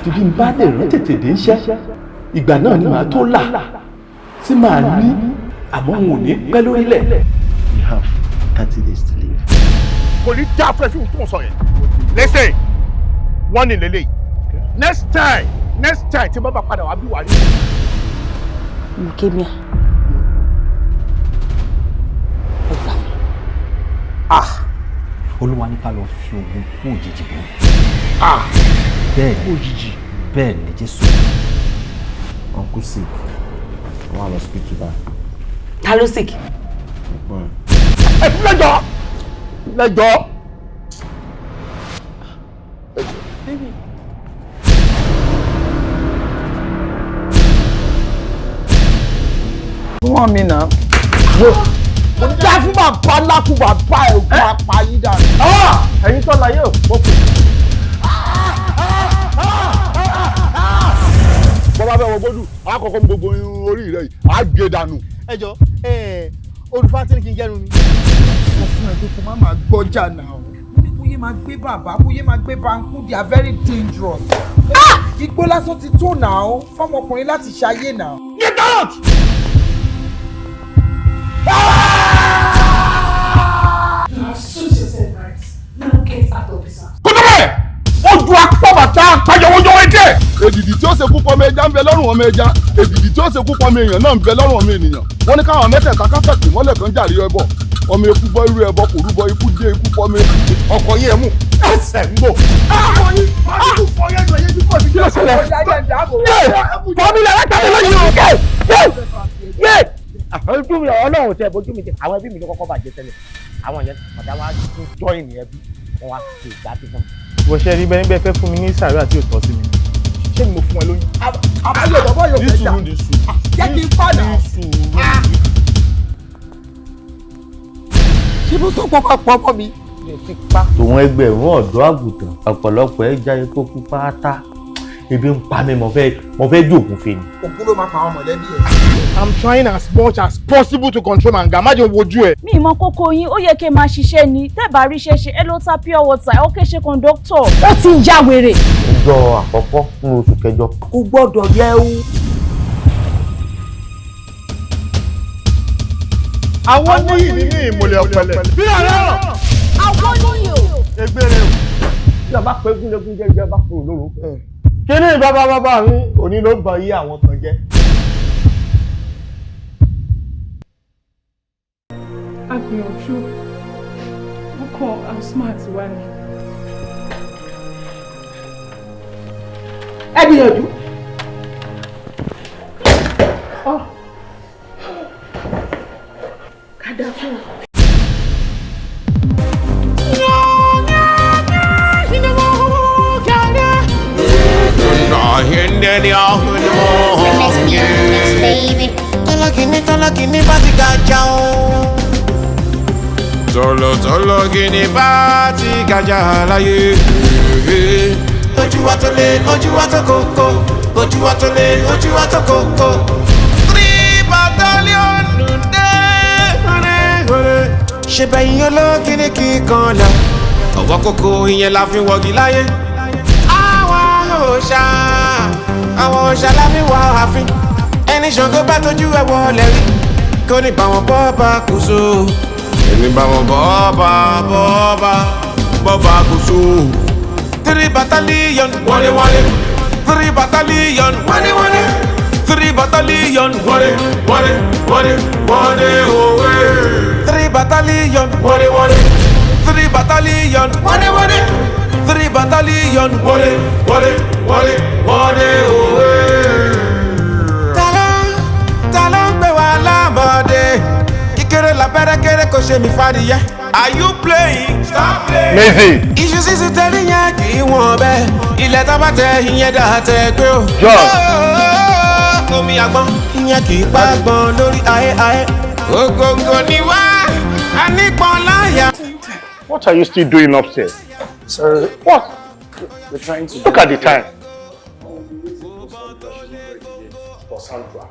àfi bí n bá lè rán tètè dé iṣẹ́ ìgbà náà ni màá tó là tí màá ní àmọ́ n ò ní pẹ́ lórílẹ̀. You have 30 days to leave. Kò ní já fẹ́ fún tó ń sọ yẹn. Listen, wọ́n ní lélẹ́yìí. Next time tí bàbá padà wá bí wà rí. Mukemia. Ọgbà mi. Olúwa ní ká lọ fi ogun kú òjijì bò. Bẹ́ẹ̀ ni òjijì. Bẹ́ẹ̀ ni Jésù. Uncle sick. I want to speak to that. Ta ló sick? Lẹ́jọ́. Wọ́n mi náà. Mo dá fún bàbá lákùú bàbá ẹ̀ ògùn apáyí dànù. Ẹ̀yin tó láyé ò pọ̀pọ̀. Bọ́lá bẹ́ẹ̀ wọ gbódù, àkọ́kọ́ gbogbo irun orí rẹ̀ yìí, á gé dànù. Ẹ jọ olùfà tí kì í gẹrun ni. Sọ fún ẹ pé kó má máa gbọ́jà náà. Bóyá máa gbé bàbá, bóyá máa gbé bankú, they are very dangerous. Igbó lásán ti tó náà fọmọkùnrin láti ṣayé náà. Get out! You have suited yourself right. Now get out of this house. Kúndùmẹ̀! Ojú apá bàtà àpájọwọ́jọ́ ẹ̀jẹ̀. Èdìdì tí ó ṣekú pọ̀ ọmọ ẹja ń bẹ lọ́rùn ọmọ ẹja. Èdìdì tí ó ṣekú pọ̀ ọmọ èèyàn náà ń bẹ lọ́rùn ọmọ ènìyàn. Wọ́n ní káwọn mẹ́tẹ̀ẹ̀ta káfẹ́ẹ̀tì mọ́lẹ̀ kan jàre ẹbọ. Ọmọ eku bọ́ irú ẹbọ kò rúbọ ikú dé ikú pọ̀ ọmọ eku. Ọkọ̀ yín ẹ̀ mú ẹsẹ̀ ń bò. Fọ́mílà látàrí lóyún o. Ojú mi Ọlọ́run tẹ bójú mi tẹ àwọn ẹbí mi ló kọ́kọ́ bàjẹ́ tẹ́lẹ̀ àwọn yẹn ọ̀dà wa tún join ẹbí wọn wá ṣe ìgbà tí fún mi. Wọ́n ṣe rí bẹ́ẹ̀ bẹ́ẹ̀ fẹ́ fún mi ní sàárè àti òtọ́ sí mi. Ṣé ni mo fún ẹ lóyún? Àbáyọ bàbá yóò fẹ́ jà. Jẹ́ kí n padà. Ṣé mo sọ pọ́pọ́ ọmọ mi? Tòun ẹgbẹ̀rún ọ̀dọ́ àgùntàn ọ̀pọ̀lọpọ̀ ẹ̀ jáde kó kú pátá. Ebi ń pa mi, mo fẹ́ jòògùn fe ni. Ògùn ló máa pa àwọn mọ̀lẹ́bí ẹ̀. I'm trying as much as possible to control my anger. Má jẹ́ wojú ẹ̀. Mi ìmọ̀ kókó yín, ó yẹ kí ẹ máa ṣiṣẹ́ ni. Tẹ́ bá rí iṣẹ́ ṣe, ẹ ló ta pure water, ó ké ṣe conductor. Ó ti ń já wèrè. Ọjọ́ àkọ́kọ́ nínú oṣù kẹjọ. Kò gbọ́dọ̀ yẹ o. Àwọn níyì nínú ìmùlẹ̀ ọ̀pẹ̀lẹ̀. Bí ọ̀rẹ́ rọ̀. Àwọn níyì o. Egbére o. Tí a bá pẹ́ gúnlẹ́gún jẹ́jẹ́ bá kúrò lóru. Kí ni bàbá mi òní ló bá yí àwọn kan jẹ́? Agbìyànjú. Ọkọ I'm smart wá ni. Ẹ gbìyànjú. Kádà fún ọ. Tọ́lọ́kìní bá ti ga já o. Tọ́lọ́kìní bá ti ga já láyé. Ojú wa tó lé, ojú wa tó kókó. Ojú wa tó lé, ojú wa tó kókó. 3 battalion dé. Ṣé bẹ́yìn olókìní kíkan lọ? Ọwọ́ kókó ìyẹn la fi wọ́gi láyé. Àwọn òòṣà la fi wá àfin. Ẹni Ṣàngó bá tójú ẹ̀ wọlé rí. Kò ní bá wọn bọ́ bá kùsù. Ẹni bá wọn bọ́ bá kùsù. 3 battalion wọlé. 3 battalion wọlé. 3 battalion wọlé òwe. 3 battalion wọlé. 3 battalion wọlé. 3 battalion wọlé òwe. Ta ló ń gbé wa lámọ̀dé? Kíkéré lábẹ́rẹ́ kéré kò ṣe mí fàdíyẹ. Are you playing? Stop playing. Méjì. Iṣu sísú tẹ́lẹ̀ yẹn kì í wọ̀n bẹ́ẹ̀. Ilẹ̀ tó bá tẹ ìyẹn dà tẹ gbé o. Omi àgbọn ìyẹn kì í pa gbọn lórí ayé. Ògòǹgò ni wá, a nípọn láyà. What are you still doing upstairs? Sir, What? we're trying to... Look at the time. For Sandra.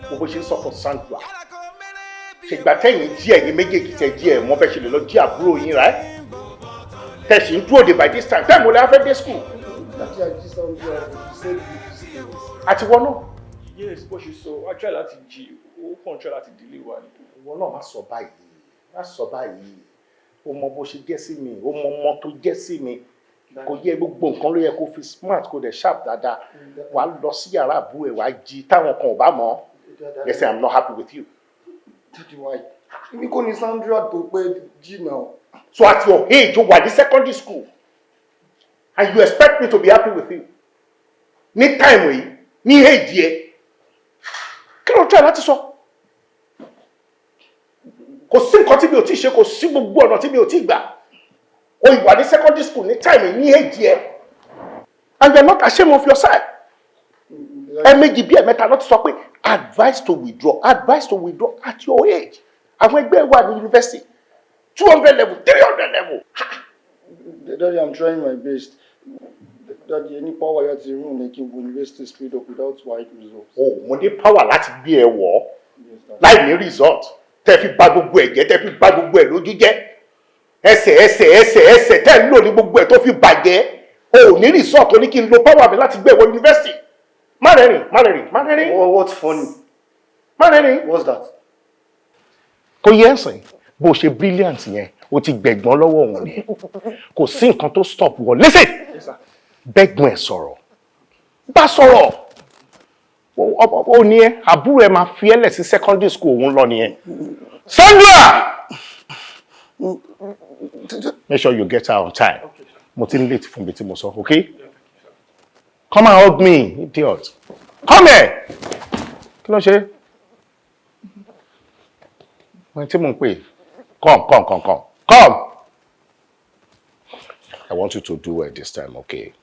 Gbogbo ṣe ń sọ for Sandra. Ṣègbà tẹ̀yìn jí ẹ̀yin méjèèjì tẹ̀ jí ẹ̀ mọ́ bẹ́ẹ̀ ṣe lè lọ jí àbúrò yín rà ẹ́. Tẹ̀sí ń dúró de by this time. Time wo la fẹ́ dé school? after I just found you, you said you Àti wọ́n náà. Yes, bó ṣe sọ, I try láti jí, ó kàn try láti delay wa ni. Ìwọ náà má sọ báyìí, má sọ báyìí. O mọ bó ṣe jẹ́ sí mi, o mọ ọmọ tó jẹ́ sí mi. Kò yẹ gbogbo nǹkan ló yẹ kó fi smart kó dẹ̀ sharp dáadáa. Wàá lọ sí yàrá àbúrò ẹ̀ wàá jí táwọn kan ò bá mọ̀. They say I'm not happy with you. Daddy, why? Mi kò ní Sandra tó pé jí now. So at your age, you were in secondary school. And you expect me to be happy with you? Ní time yìí, ní age yẹ. Kí ló try láti sọ? Kò sí nǹkan tí mi ò tí ṣe, kò sí gbogbo ọ̀nà tí mi ò tí gbà. O ìwà ní secondary school ní time yìí, ní age yẹ. And you are not ashamed of your side. Ẹ̀ẹ̀mejì bí ẹ̀mẹ́ta ló ti sọ pé advice to withdraw at your age. Àwọn ẹgbẹ́ wà ní university. 200 level, 300 level. Daddy, I'm trying my best. Daddy, any power you have to run like you university straight up without white results. Oh, mo ní power láti gbé ẹ wọ̀ láì ní result. Tẹ́ fi bà gbogbo ẹ̀ jẹ́, tẹ́ fi bà gbogbo ẹ̀ lójú jẹ́. Ẹsẹ̀ tẹ́ ń lò ní gbogbo ẹ̀ tó fi bàjẹ́. O ò ní result, o ní kí n lo power mi láti gbé ẹ wọ university. Má rẹ́rìn. What's funny? Má rẹ́rìn. What's that? Kò yẹ ẹ̀sìn. Bó ṣe brilliant yẹn o ti gbẹ̀gbọ́n lọ́wọ́ òun ni kò sí nǹkan tó stop wọ listen bẹ́gbọ́n ẹ̀ sọ̀rọ̀ bá sọ̀rọ̀ ó ní ẹ àbúrò ẹ máa fi ẹ́ lẹ̀ sí secondary school òun lọ nìyẹn Sandra make sure you get her on time mo ti ń late fún mi tí mo sọ okay come and hug me idiot come here kí ló ṣe wọ́n tí mo ń pè Come. I want you to do well this time, okay?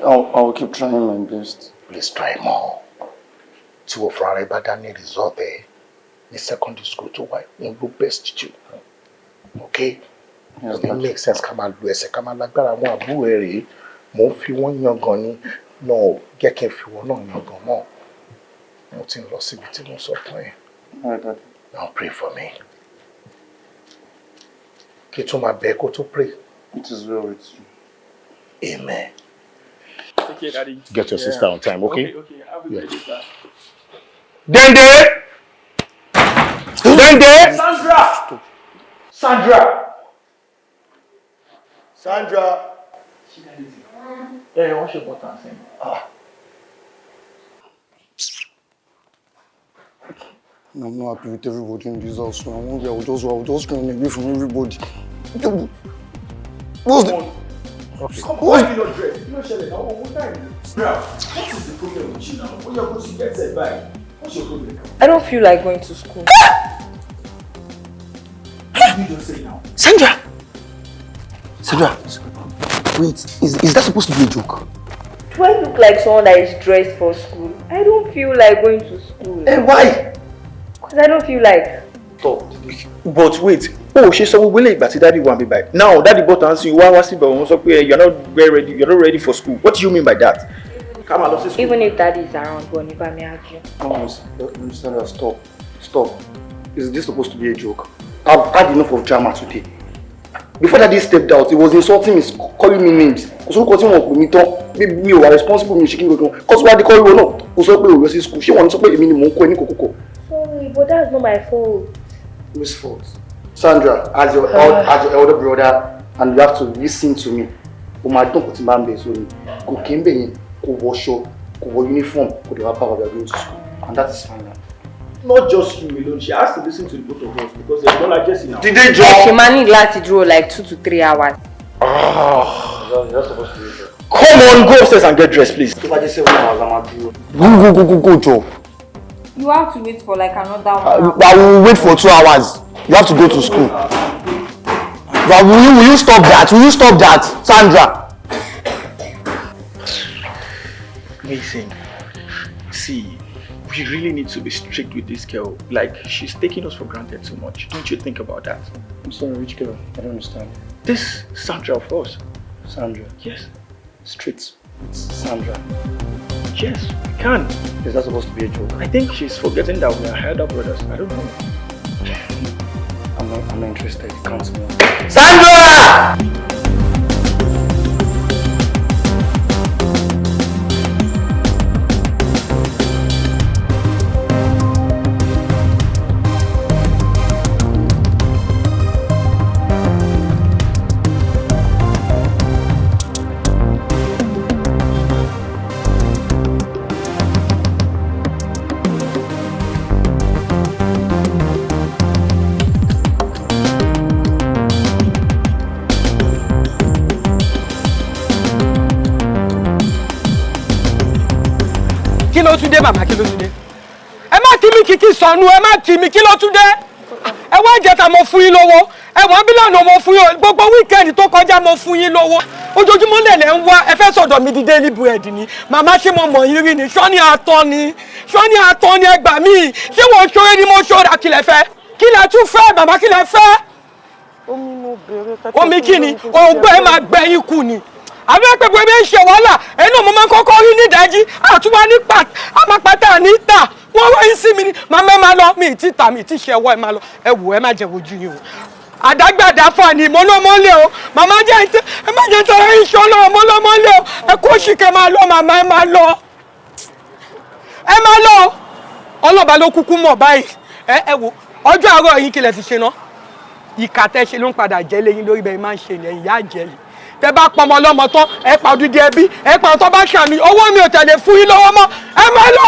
I'll keep trying my best. Please try more. Tí o fúnra rẹ bá dá ní result ẹ̀ ní secondary school tó wáyé, wọ́n ló best jù. Okay? Yes, it makes sense ká máa lo ẹsẹ̀ ká máa lágbára àwọn àbúrò ẹ̀ rèé. Mo ń fi wọ́n yangàn ni. No, jẹ́ kí n fi wọ́n náà yangàn mọ́. Mo ti ń lọ síbi tí mo sọ fún ẹ. Now pray for me. Kí tó máa bẹ̀ kó tó pray. It is well with you. Amen. Okay, Daddy. Get your sister on time, okay? Okay. Have a good day, sir. Dende! Sandra! Yeah, what's your button saying? I'm not happy with everybody in this house. So I will just run away from everybody. What's the... Okay. Come on, why are you not dressed? You don't share it now. What time? Bro, what is the problem with you now? When you're going to get set back, what's your problem? I don't feel like going to school. What did you just say now? Sandra, wait, is that supposed to be a joke? Do I look like someone that is dressed for school? I don't feel like going to school. Hey, why? Because I don't feel like... But wait, she saw we will but daddy won't be back. Now daddy bought answer you why was it but you're not very ready, you're not ready for school. What do you mean by that? Come on, let's even if daddy is around, but if I may argue. Sandra, stop. Is this supposed to be a joke? I've had enough of drama today. Before daddy stepped out, he was insulting me, calling me names. Also calling me me were responsible for me shaking go. Cause why they call you no? Also we was in school. She wants to pay me ni mo ko ni kokoko. Sorry, but that's not my fault. Whose fault? Sandra, as your elder brother, and you have to listen to me. O ma don ko ti ma nbe so ni. Ko ke nbe yen, ko wo show, ko wo uniform, ko de wa pa we are going to school. And that is fine now. Not just you alone, she has to listen to the both of us because they're not like Jessie now. Did they draw? She managed to draw like 2 to 3 hours. You're supposed to be there. Come on, go upstairs and get dressed, please. Go, Joe. You have to wait for like another 1 hour. I will wait for 2 hours. You have to go to school. But will you stop that? Will you stop that, Sandra? Listen, see, we really need to be strict with this girl. Like, she's taking us for granted too much. Don't you think about that? I'm sorry, which girl? I don't understand. This Sandra, of course. Sandra? Yes. Strict. It's Sandra. Yes, we can. Is that supposed to be a joke? I think she's forgetting that we are elder brothers. I don't know. I'm not interested. Can't move. Sandra! kí ló tún dé màmá kí ló tún dé ẹ má kí mi kìkì sọnù ẹ má kí mi kí ló tún dé ẹ wá ìjẹta mo fún yín lówó ẹ wọ́n bílíọ̀nù mo fún yín gbogbo wíkẹ́ndì tó kọjá mo fún yín lówó ojoojúmọ́ lẹ̀lẹ̀ ń wá ẹ fẹ́ sọ̀dọ̀ mi di daily bread ni màmá ṣé mo mọ̀ yín rí ni ṣọ́ni àtọ́ ni ẹ gbà mí ṣé wọ́n ṣoore ni mo ṣọ́ra kí lẹ fẹ́ kí lẹ tún fẹ́ màmá kí lẹ fẹ́. omi mo bèrè kẹ́kẹ́ omi kí ni òǹgbẹ́ ẹ máa gbẹ́yìn kù ni àbí ẹ pé bó ẹ ń ṣe wàhálà ẹnu mo máa ń kọ́kọ́ rí nídàájí àtúwá ní àmàpátá níta wọ́n wá yín sí mi ni màmá ẹ máa lọ mi ì tí ta mi ì tí ṣe ẹwọ́ ẹ máa lọ ẹ wò ẹ má jẹ wojú yín o àdágbàdá fà ní mọ́lọ́mọ́lé o màmá jẹ́ ẹ má jẹ́ tọrọ iṣẹ́ ọlọ́wọ́ mọ́lọ́mọ́lé o ẹ kó ṣìkẹ́ máa lọ màmá ẹ máa lọ ọlọ́ba ló kúkú mọ̀ báyìí ẹ wò ọjọ́ àárọ̀ yín kí lẹ fi ṣe ná ìkà tẹ́ ṣe ló ń padà jẹ́ lẹ́yìn lórí bẹ́ẹ̀ máa ń ṣe yẹn ìyá àjẹlì tẹ́ bá pọmọ lọ́mọ tán ẹ pa odidi ẹbí ẹ pa ọtọ́ bá ṣàmì owó mi ò tẹ̀lé fún yín lọ́wọ́ mọ́ ẹ máa lọ.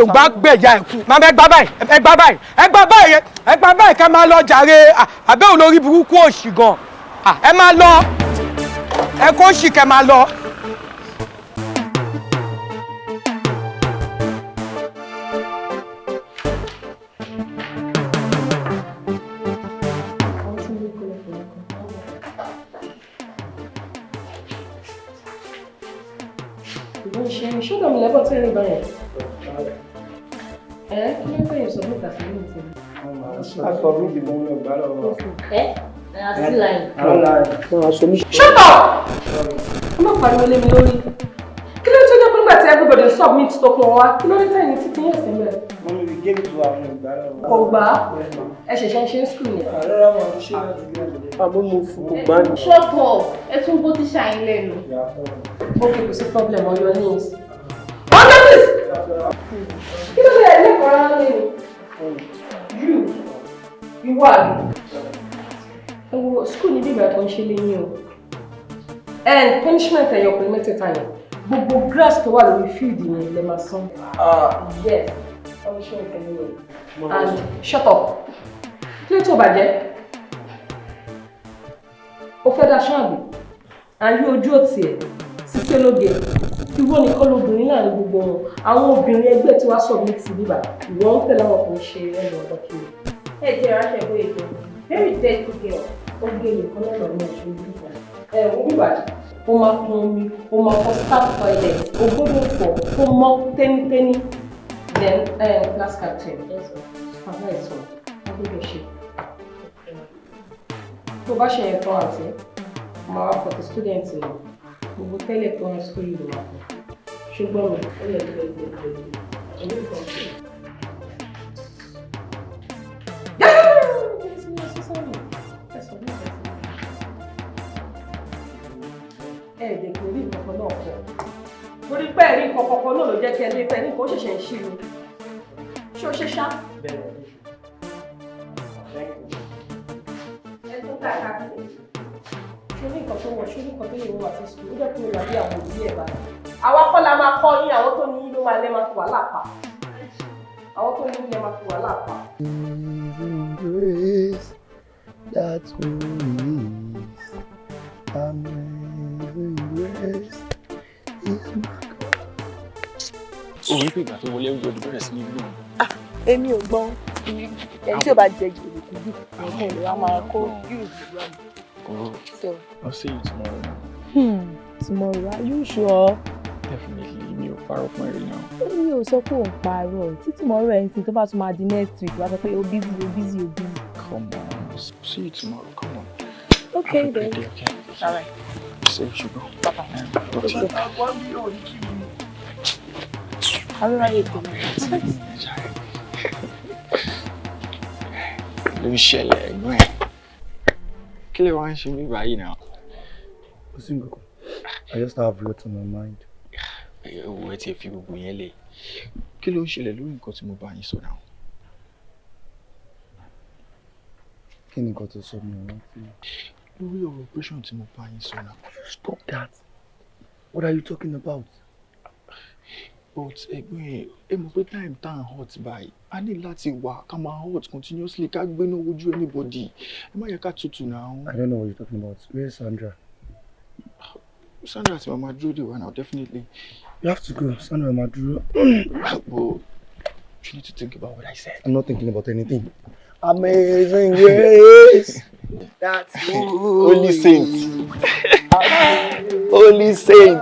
ògbà gbẹ̀yà ẹ̀kú màmá ẹ gbá báyìí ká máa lọ jàre àbẹ́ olórí burúkú òṣì gan ẹ máa lọ ẹ kó ṣì kẹ́ máa lọ. Ṣọ́dọ̀ mi lẹ́bọ̀ tí ẹ̀rìn báyẹn. Kí ló ń pè é sọ fún ìtàsí ní ìtì? Aṣọ mi ìdìbò ń lọ gbá lọ́wọ́. Shut up! I'm not pariwo lé mi lórí. Kí ló ń tó jẹ́ pé nígbà tí everybody submit tó kún wa? Kí ló ń tẹ̀yìn títí yẹn sí mẹ́rẹ̀? Wọ́n mi gé mi tó àwọn ìgbà lọ́wọ́. Kò gbà ẹ ṣẹ̀ṣẹ̀ ń ṣe ń skul ni. Àlọ́ra wọn ṣe láti gbé àgbẹ̀. Àmọ́ mo fún kò gbá ni. Shut up! Ẹ tún bó ti ṣàyìn lẹ́nu. Okay, kò sí problem on your knees. On your knees! Kí ló dé ẹ̀lẹ́kọ̀ọ́ rárá lẹ́nu? You wà. Ẹ wo skul ní bíbẹ̀ tó ń ṣe léyìn o. And punishment ẹ̀yọ̀ pẹ̀lú mẹ́tẹ̀ẹ̀ta yẹn. Gbogbo grass tó wà lórí field yẹn lè máa san. Yes, punishment ẹ̀yọ̀ yẹn. And shut up. Kí ló tó bàjẹ́? O fẹ́ dá ṣáàbì. Àyè ojú òtí ẹ̀ síké lóge. Ìwọ nìkan lóbìnrin láàrin gbogbo wọn. Àwọn obìnrin ẹgbẹ́ tí wàá submit sí bíbà. Ìwọ ń tẹ̀lé àwọn ọkùnrin ṣe ẹnu ọ̀dọ́ kiri. Ẹ jẹ́ ìránṣẹ́ ìwé ètò. Very dirty girl. Ó gbé nìkan lọ́nà ní ọ̀ṣun bíbà. Wọ́n bíbà jù. Ó máa kun omi, ó máa fọ staff toilet, ó gbọ́dọ̀ fọ̀, ó mọ́ tẹ́nítẹ́ní. Then class captain. Bàbá ẹ̀ sọ, wọ́n gbọ́dọ̀ ṣe. Tó bá ṣe ẹ̀tọ́ àti máa wá fọ̀tí student lọ. Gbogbo tẹ́lẹ̀ tó ń sọ ìlú wa. Ṣùgbọ́n mi, ó yẹ kí ẹ gbé ẹ̀yìn kan sí. Ẹ̀ẹ́dẹ̀ kò rí nǹkan náà kọ̀. Torí pé ẹ̀rí nǹkan kankan náà ló jẹ́ kí ẹ lé pẹ́ ní nǹkan ó ṣẹ̀ṣẹ̀ ń ṣí mi. Ṣé o ṣe ṣá? Ẹ tún ká káàkiri. Ṣé o ní nǹkan tó wọ̀ ṣé o ní nǹkan tó lè wọ̀ àti sùn? Ó jẹ́ kí o rà bí àwọn òbí ẹ̀ bá. Àwa kọ́ la máa kọ́ yín, àwọn tó ní yín ló máa lẹ́ máa fi wàhálà pa. Àwọn tó ní yín lẹ́ máa fi wàhálà pa. That's who he is. Amazing grace is my God. Orí pé ìgbà tó wọlé oúnjẹ ọdún bẹ̀rẹ̀ sí ní ìlú. Èmi ò gbọ́n ẹni tí ò bá jẹ jù lè kújú ẹ̀hún ìlú wa máa kó yúù ìlú wa. So I'll see you tomorrow. Tomorrow, are you sure? Definitely, mi ò parọ́ fún ẹ̀rí náà. Èmi ò sọ pé òun parọ́ tí tomorrow ẹ̀ ń sin tó bá tún máa di next week wá sọ pé o busy. Come on, see you tomorrow, come on. Okay then. Day, okay? All right. So you should go. Bye-bye. How are you doing? Ló ń ṣẹlẹ̀ ẹ̀gbọ́n ẹ̀. Kí ló wá ń ṣe mí báyìí náà? I just have a lot on my mind. Owó ẹ ti fi gbogbo yẹn lé. Kí ló ń ṣẹlẹ̀ lórí nǹkan tí mo bá yín sọ náà? Kí ni nǹkan tó sọ mi ò rántí? Lórí ọ̀rọ̀ operation tí mo bá yín sọ náà. Stop that. What are you talking about? But ẹ̀gbọ́n ẹ mọ̀ pé time tá à ń hot báyìí. A ní láti wà ká máa hot continuously ká gbéná wojú anybody. Ẹ má yẹ ká tutù náà. I don't know what you're talking about. Where's Sandra? Sandra àti Mama dúró dè wá now, definitely. You have to go. Sandra, Mama dúró. But you need to think about what I said. I'm not thinking about anything. Amazing grace. That's Holy Saint. Holy Saint.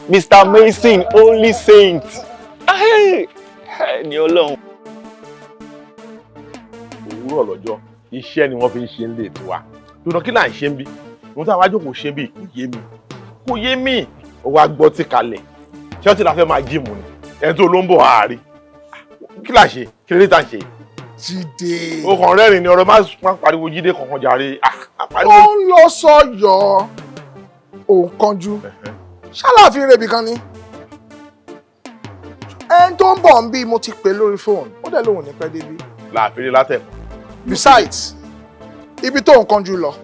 Mr. Mason, Holy Saint. Hey, ni Ọlọ́run. Òwúrọ̀ lọ́jọ́, iṣẹ́ ni wọ́n fi ń ṣe ń lè tiwa. Dùnà kí là ń ṣe ń bí? Mo tá àwájú kò ṣe bí kò yé mi. Kò yé mi. Ó wá gbọ́ tí kalẹ̀. Ṣé ó ti la fẹ́ máa jíìmù ni? Ẹni tó ló ń bọ̀ àárí. Kí là ń ṣe? Kí lè ta ń ṣe? Jídé. O kàn rẹ́rìn ni ọ̀rọ̀ máa pariwo Jídé kankan jàre. Ó ń lọ sọ́yọ̀ òun kanjú. Ṣáláàfin rèébì kan ni. Ẹni tó ń bọ̀ ń bí mo ti pè lórí fóònù. Ó dẹ̀ lóhùn ní pẹ́ débi. Láàfin látẹ̀. Besides, ibi tó ń kanjú lọ,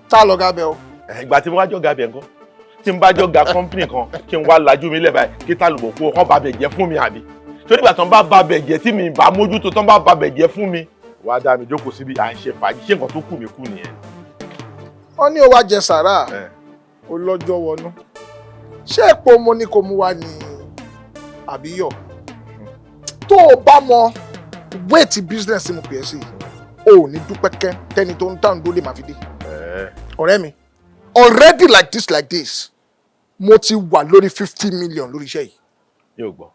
tá lọ gábẹ́ o. Ìgbà tí mo wá jọ gàbẹ̀ nǹkan, tí n bá jọ ga company kan, kí n wá lajú mi lẹ̀ báyìí, kí tálùbọ̀ kó kán bá bẹ̀ jẹ́ fún mi àbí. Torí ìgbà tán bá ba bẹ̀ jẹ́ tí mi bá mójútó tán bá ba bẹ̀ jẹ́ fún mi. Wá dá mi jókòó síbi à ń ṣe fàájì, ṣé nǹkan tó kù mí kù nìyẹn. Wọ́n ní ó wá jẹ sàrà, ó lọ́jọ́ wọnú. Ṣé èpo mo ní kó mú wá ní àbíyọ̀? Tó o bá mọ wéètì business tí mo pè é sí, o ò ní dúpẹ́ kẹ́ tẹ́ni tó ń tàn dó lè máa fi dé. Ọ̀rẹ́ mi, already like this, mo ti wà lórí 50 million lórí iṣẹ́ yìí. Yóò gbọ́,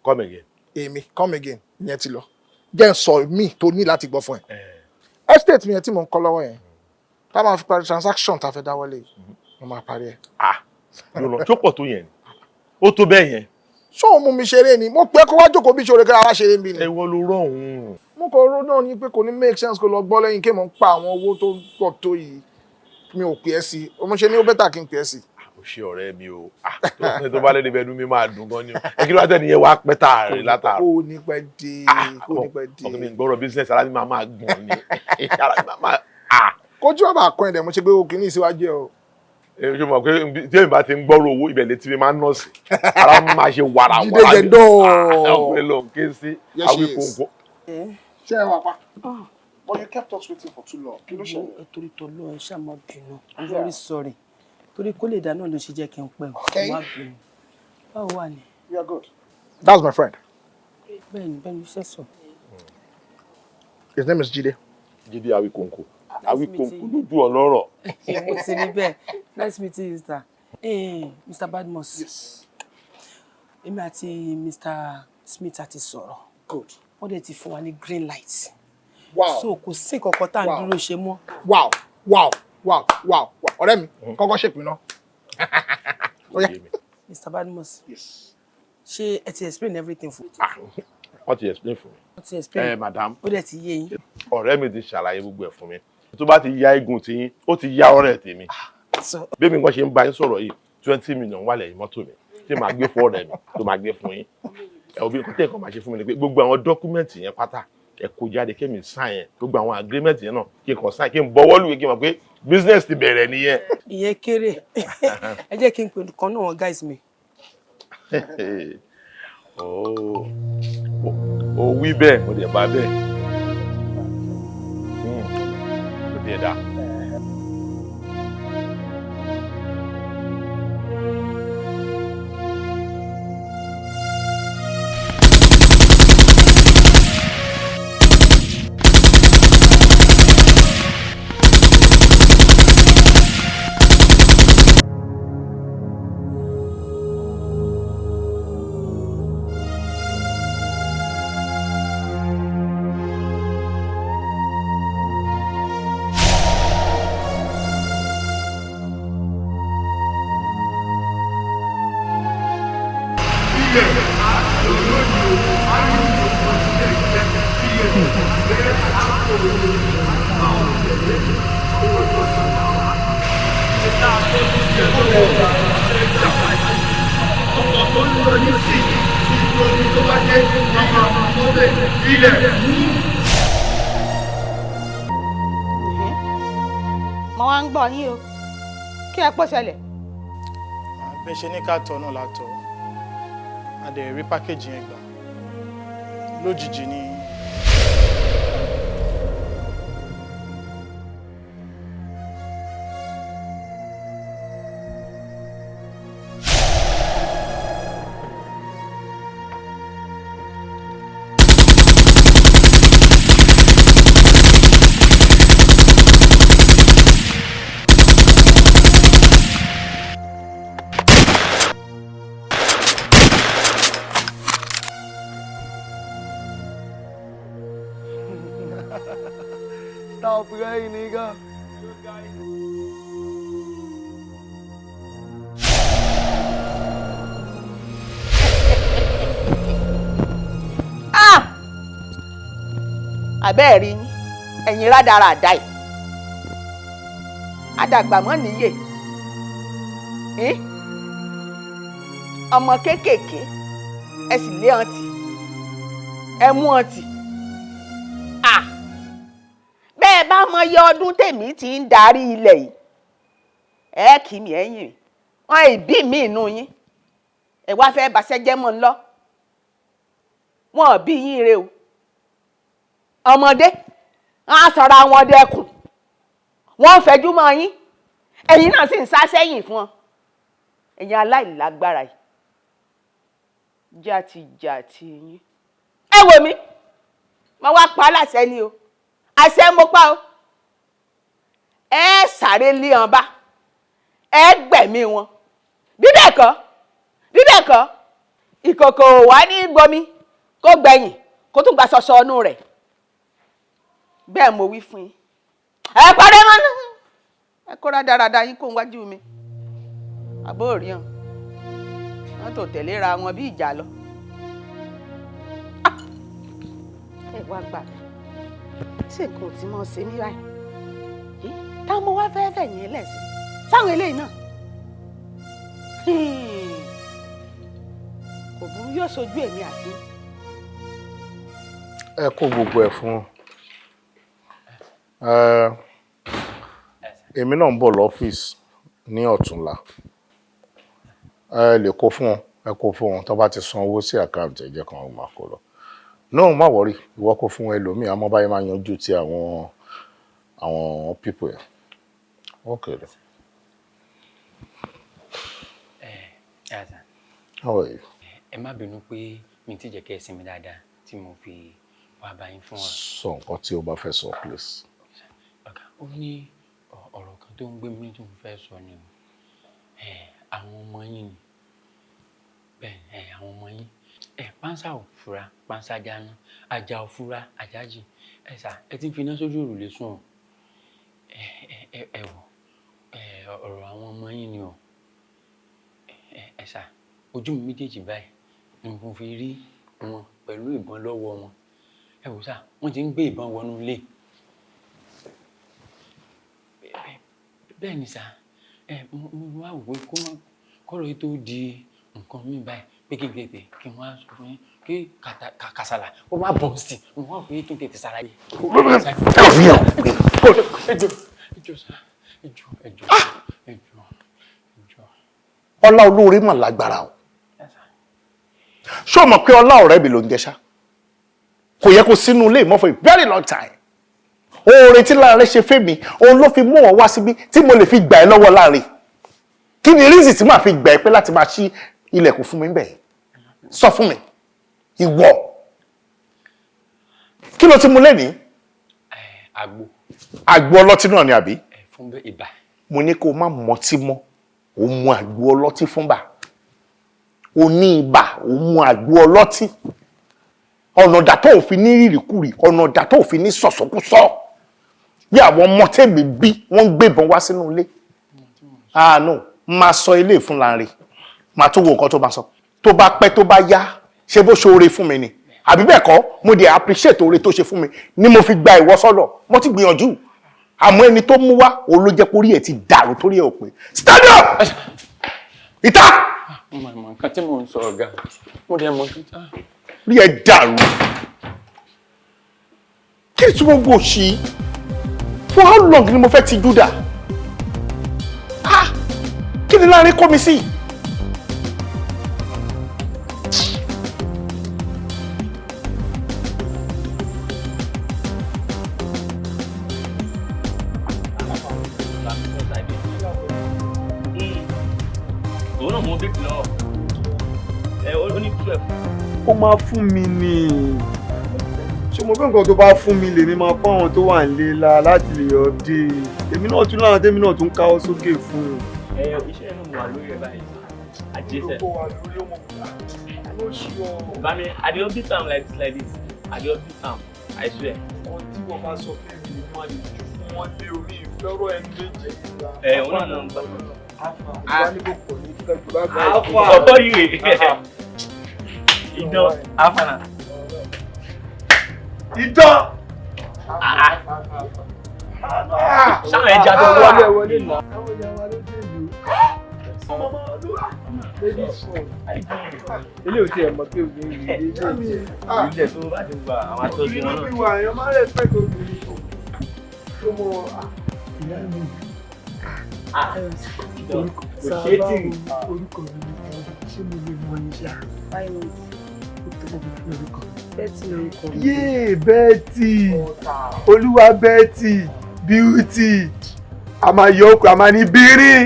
come again. Èmi, come again, ìyẹn ti lọ. Jẹ́ ń sọ mí tó ní láti gbọ́ fún ẹ. Estate mi yẹn tí mò ń kọ́ lọ́wọ́ yẹn, tá a máa fi parí transaction tá a fẹ́ dáwọ́lé yìí, mo máa parí ẹ̀. Lọ́nà tó pọ̀ tó yẹn ni, ó tó bẹ́ẹ̀ yẹn. Ṣé òun mú mi ṣeré ni? Mo pẹ́ kó wá jókòó bí ìṣòro kíra wá ṣeré ń bí ni. Ẹ wọ́n ló rọ̀hún. Mo kọ̀ ọ́rọ́ náà ni pé kò ní make sense kó lọ gbọ́ lẹ́yìn kí mo ń pa àwọn owó tó pọ̀ tó yìí. Mi ò pè é sí. Ọmọ ṣe ni ó bẹ́tà kí n pè é sí. Ó ṣe ọ̀rẹ́ mi o. Tó bá lẹ́nu ibẹ̀ mi máa dùn gan ni o. Ẹ kí ló wá tẹ̀ nìyẹn wá pẹ́ tààrí látàrí. Kò ní pẹ́ dé. Ọkùnrin gbọ́rọ̀ business ara mi máa gbọ̀n ni. Kojú ọba àkọ́ ẹ̀dẹ̀ mo ṣe pé o kì í ní ìsíwájú ẹ o. Ṣé mo mọ̀ pé tí èmi bá ti ń gbọ́rọ̀ owó ibẹ̀ létí mi máa ń nọ́ọ̀sì. Ara mi máa ṣe wàrà. Jídé jẹ dọ́ọ̀. Ọkùnrin lọ ké sí Awíkóńkó. Ṣé ẹ wà pa? But you kept us waiting for too long. Kí ló ṣe? Torí tó lọ ẹ ṣáà má bínú. I'm very sorry. Torí kó lè dáná ló ṣe jẹ́ kí n pẹ́ o. Má bínú. Báwo wà ní? We are good. That's my friend. Bẹ́ẹ̀ni, ṣe sọ. His name is Jídé. Jídé Awíkóńkó. Awíkóńkó lójú ọlọ́rọ̀. Mo ti rí bẹ́ẹ̀. Nice meeting you, sir. Mr. Badmus. Yes. Èmi àti Mr. Smith àti sọ̀rọ̀. Good. Wọ́n dẹ̀ ti fún wa ní green light. Wow. So kò sí nǹkan kan tá à ń dúró ṣe mọ́. Wow. Ọ̀rẹ́ mi, kọ́kọ́ ṣèpin náà. Mr. Badmus. Yes. Ṣé ẹ ti explain everything fún mi? Wọ́n ti explain fún mi. Wọ́n ti explain. Madam. Ó dẹ̀ ti yé yín. Ọ̀rẹ́ mi ti ṣàlàyé gbogbo ẹ̀ fún mi. Tó bá ti ya igun tiyín, ó ti ya ọ̀rẹ́ tèmi. Bí mi nǹkan ṣe ń bá yín sọ̀rọ̀ yìí, 20 million wà lẹ́yìn mọ́tò mi. Tí màá gbé fún ọ̀rẹ́ mi, tó máa gbé fún yín. Òbí nǹkan tẹ̀ kàn máa ṣe fún mi ni pé gbogbo àwọn dọ́kúmẹ̀ntì yẹn pátá ẹ kó jáde kémi sign yẹn gbogbo àwọn agreement yẹn náà kí n kàn sign kí n bọwọ́ lùwẹ̀ kí n mọ̀ pé business ti bẹ̀rẹ̀ nìyẹn. Ìyẹn kéré ẹ jẹ́ kí n pè kan náà wọn guys mi. Ó wí bẹ́ẹ̀ mo dẹ̀ bá bẹ́ẹ̀ ó dẹ̀ dá. Mo wá ń gbọ́ yín o. Kí ẹ pọ̀ ṣẹlẹ̀? Bẹ́ẹ̀ ṣe ní ká tọ̀ náà látọ̀. A dẹ̀ rí pákéjì yẹn gbà. Lójijì ni. now, Feranmi nigga. Àbẹ́ẹ̀ rí yín ẹ̀yin rádaràda yìí àdàgbà mọ́ níyè ọmọ kéékèèké ẹ sì lé ọtí ẹ mú ọtí bẹ́ẹ̀ bá mọ iye ọdún tèmi ti ń darí ilẹ̀ yìí ẹ kì mí ẹ̀yìn wọn ìbí mi inú yín ẹ wá fẹ́ bàṣẹ́ jẹ́ mọ́ ń lọ wọn ò bí yín re o ọmọdé wọn á sọra wọn dẹkùn wọn ń fẹjú mọ́ yín ẹ̀yin náà sì ń sá sẹ́yìn fún wọn ẹ̀yin aláìlágbára yìí jàtìjàtì yín ẹ wò mí mo wá pa á láṣẹ ni o àṣẹ mo pa o ẹ sáré lé wọn bá ẹ gbẹ̀mí wọn bí bẹ́ẹ̀ kọ́ ìkòkò wà ní gbomi kó gbẹ̀yìn kó tún gba ṣọṣọ ọnù rẹ̀ bẹ́ẹ̀ mo wí fún yín ẹ parẹ́ mọ́ náà ẹ kóra dáradára yín kó ń wájú mi àbó rí hàn wọ́n tó tẹ̀léra wọn bí ìjà lọ ẹ wá gbà ṣé nǹkan tí mo ṣe mí báyìí táwọn ọmọ wa fẹ́ẹ́ fẹ̀yìn lẹ́sìn sáwọn eléyìí náà kò burú yóò sojú èmi àti. ẹ kó gbogbo ẹ fún èmi náà ń bọ̀ lọ́fíìsì ní ọ̀túnla ẹ lè kó fún wọn ẹ kó fún wọn tó bá ti san owó sí àkáǹtì ẹ jẹ́ kan wọn máa kó lọ náà má wọrí ìwọ kó fún ẹlòmíì àmọ́ báyìí máa yanjú ti àwọn pípò ẹ okay then. How are you? Ẹ má bínú pé mi ti jẹ́ kẹ́ ẹ sinmi dáadáa tí mo fi wá bá yín fún ọ. Sọ nǹkan tí o bá fẹ́ sọ please. Ọ̀gá ó ní ọ̀rọ̀ kan tó ń gbé mi tí mo fẹ́ sọ ni àwọn ọmọ yín ni bẹ́ẹ̀ àwọn ọmọ yín pánsá ò fura pánsá jáná ajá ò fura ajá jì ẹ ti fi iná sójú òrùlé sùn ẹ wò ọ̀rọ̀ àwọn ọmọ yín ni o ojú mi méjèèjì báyìí ni mo fi rí wọn pẹ̀lú ìbọn lọ́wọ́ wọn ẹ wò sá wọ́n ti ń gbé ìbọn wọnú ilé bẹ́ẹ̀ ni sá mo wá wò pé kọ́rọ̀ yìí tó di nǹkan mi báyìí pé kí n tètè kí n wá sọ fún yín kí kàsàlà ó má bọ̀ sí mo wá pé kí n tètè sára yìí. ọlá olóore mà lágbára o ṣé o mọ̀ pé ọlá ọ̀rẹ́ mi ló ń jẹ ṣá kò yẹ kó sínú ilé ìmọ̀ for a very long time oore tí Láńrè ṣe fẹ́mi òun ló fi mú wọn wá síbí tí mo lè fi gbà ẹ́ lọ́wọ́ Láńrè kí ni reason tí màá fi gbà ẹ́ pé láti máa ṣí ilẹ̀kùn fún mi ń bẹ̀ sọ fún mi ìwọ kí ló ti mú lẹ́nìí. àgbo ọlọ́tí náà ni àbí. fún ibà. mo ní kó o má mọtí mọ́ o mu àgbo ọlọ́tí fún bà o ní ibà o mu àgbo ọlọ́tí ọ̀nà ọ̀dà tó fi ní rírìkúrì ọ̀nà ọ̀dà tó fi ní sọ̀sọ̀kúsọ bí àwọn ọmọ tèmi bí wọ́n ń gbébọn wá sínú ilé no máa sọ ilé fún Láńrè máa tó wo nǹkan tó bá sọ tó bá pẹ́ tó bá yá ṣe bó ṣe oore fún mi ni àbí bẹ́ẹ̀ kọ́ mo dey appreciate oore tó ṣe fún mi ni mo fi gba ìwọ sọ́dọ̀ mo ti gbìyànjú àmọ́ ẹni tó mú wá òun ló jẹ́ kó rí ẹ̀ ti dàrú torí ẹ̀ ò pé stand up ìta. nǹkan tí mò ń sọ ọ̀gá mo dẹ̀ mọ̀ títà. rí ẹ dàrú kí ni tí mo gbò ṣí for how long ni mo fẹ́ ti Júdà kí ni Láńrè kọ́ mi sí. ó máa fún mi ní ṣé mo fẹ́ nǹkan tó bá fún mi lèmi máa fún àwọn tó wà nílé la láti lè ọdẹ èmi náà tún láwọn tèmi náà tún káwọ́ sókè fún un. iṣẹ́ inú mi wà lórí ẹ̀ báyìí àjẹsẹ̀. ó wà lórí ọmọ ló ṣí ọ. Bami, I dey update am like this. I dey update am. I swear. Ohun tí wọ́n bá sọ fún mi ni wọ́n lè jù fún wọn dé omi ìfẹ́rọ̀ ẹni méjì. Òun náà ń gbọ́. Alpha. Ọ̀tọ̀ yìí rè. Idán Afana. Idán. Sáwọn ẹja tó wọlé náà. Ilé òtí ẹ̀ mọ̀ pé obìnrin yìí ilé tó bá ti wà àwọn atọ́jú wọn náà. Obìnrin wà èèyàn máa ń respect obìnrin tó mọ ìyá mi. Orúkọ mi ni ṣé mo lè mọ iṣẹ́ àrùn? Betty lórúkọ mi. Yéè Betty, Olúwa Betty, Beauty, a máa yọ ọkọ̀, a máa ní bírín.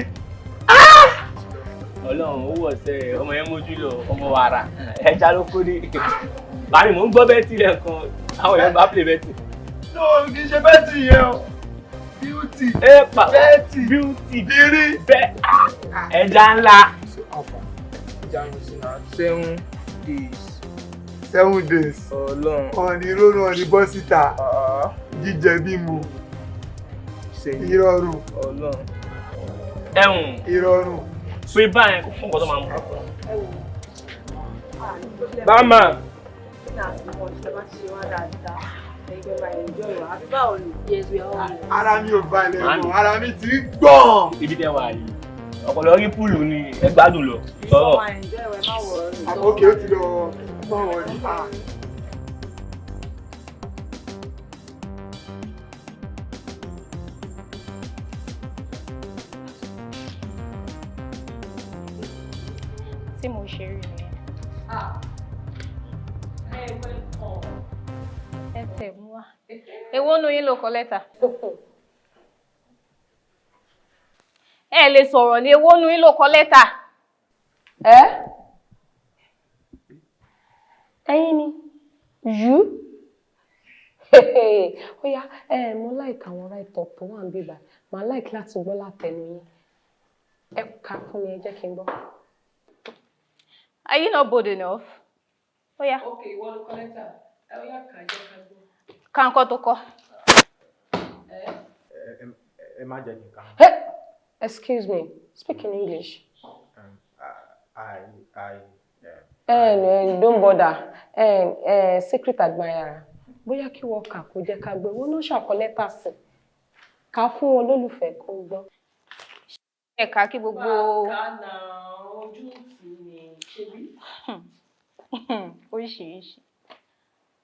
Ọlọ́run ó wọ̀ sẹ́ ọmọ yẹn mójú lọ ọmọ wàrà ẹja ló kó dé. Báyìí mò ń gbọ́ Betty lẹ́ẹ̀kan àwọn èèyàn bá play Betty. No, kì í ṣe Betty yẹn o. Beauty. Betty. Beauty. Bírín. Ẹja ńlá. 7 days. 7 days. Ọlọ́run. Ọ̀nì rónú ọ̀nì bọ́ síta. Jíjẹ mímu. Ìrọ̀rùn. Ọlọ́run. Ìrọ̀rùn. Pé báyẹn kò fún ọkọ tó máa mú. Bámà. Ara mi ò balẹ̀ mọ́, ara mi ti gbọ̀n. Ibi tẹ́ wà yìí. Ọ̀pọ̀lọpọ̀ rí púùlù ni ẹ gbádùn lọ. Sọ̀rọ̀. Àkókè ó ti lọ bọ̀wọ̀ rí. Tí mo ṣe rí ni. Ẹ tẹ̀ mú wá. Èwo nu yín ló kọ lẹ́tà? Ẹ lè sọ̀rọ̀ ní èwo nu yín ló kọ lẹ́tà? Ẹ̀yin ni you. Ó yá mo like àwọn right up tó wà ń bíbá. Màá like láti gbọ́ látẹnu yín. Ẹ kà fún mi ẹ jẹ́ kí n gbọ́. Are you not bold enough? Oh yeah. Okay, ìwọ ló kọ lẹ́tà. Ẹ ó yá kà jẹ́ ká gbọ́. Ka nǹkan tó kọ. Ẹ má jẹ́ kí n kà. Excuse me, speak in English. I Don't bother. Secret admirer. Bóyá kí wọ́n kà kó jẹ́ ká gbọ́. Wọ́n náà ṣàkọ lẹ́tà sí. Ká fún wọn lólùfẹ́ kó gbọ́. Ẹ̀ka kí gbogbo. Bákanà ojú tì ní ṣebí. Oríṣiríṣi.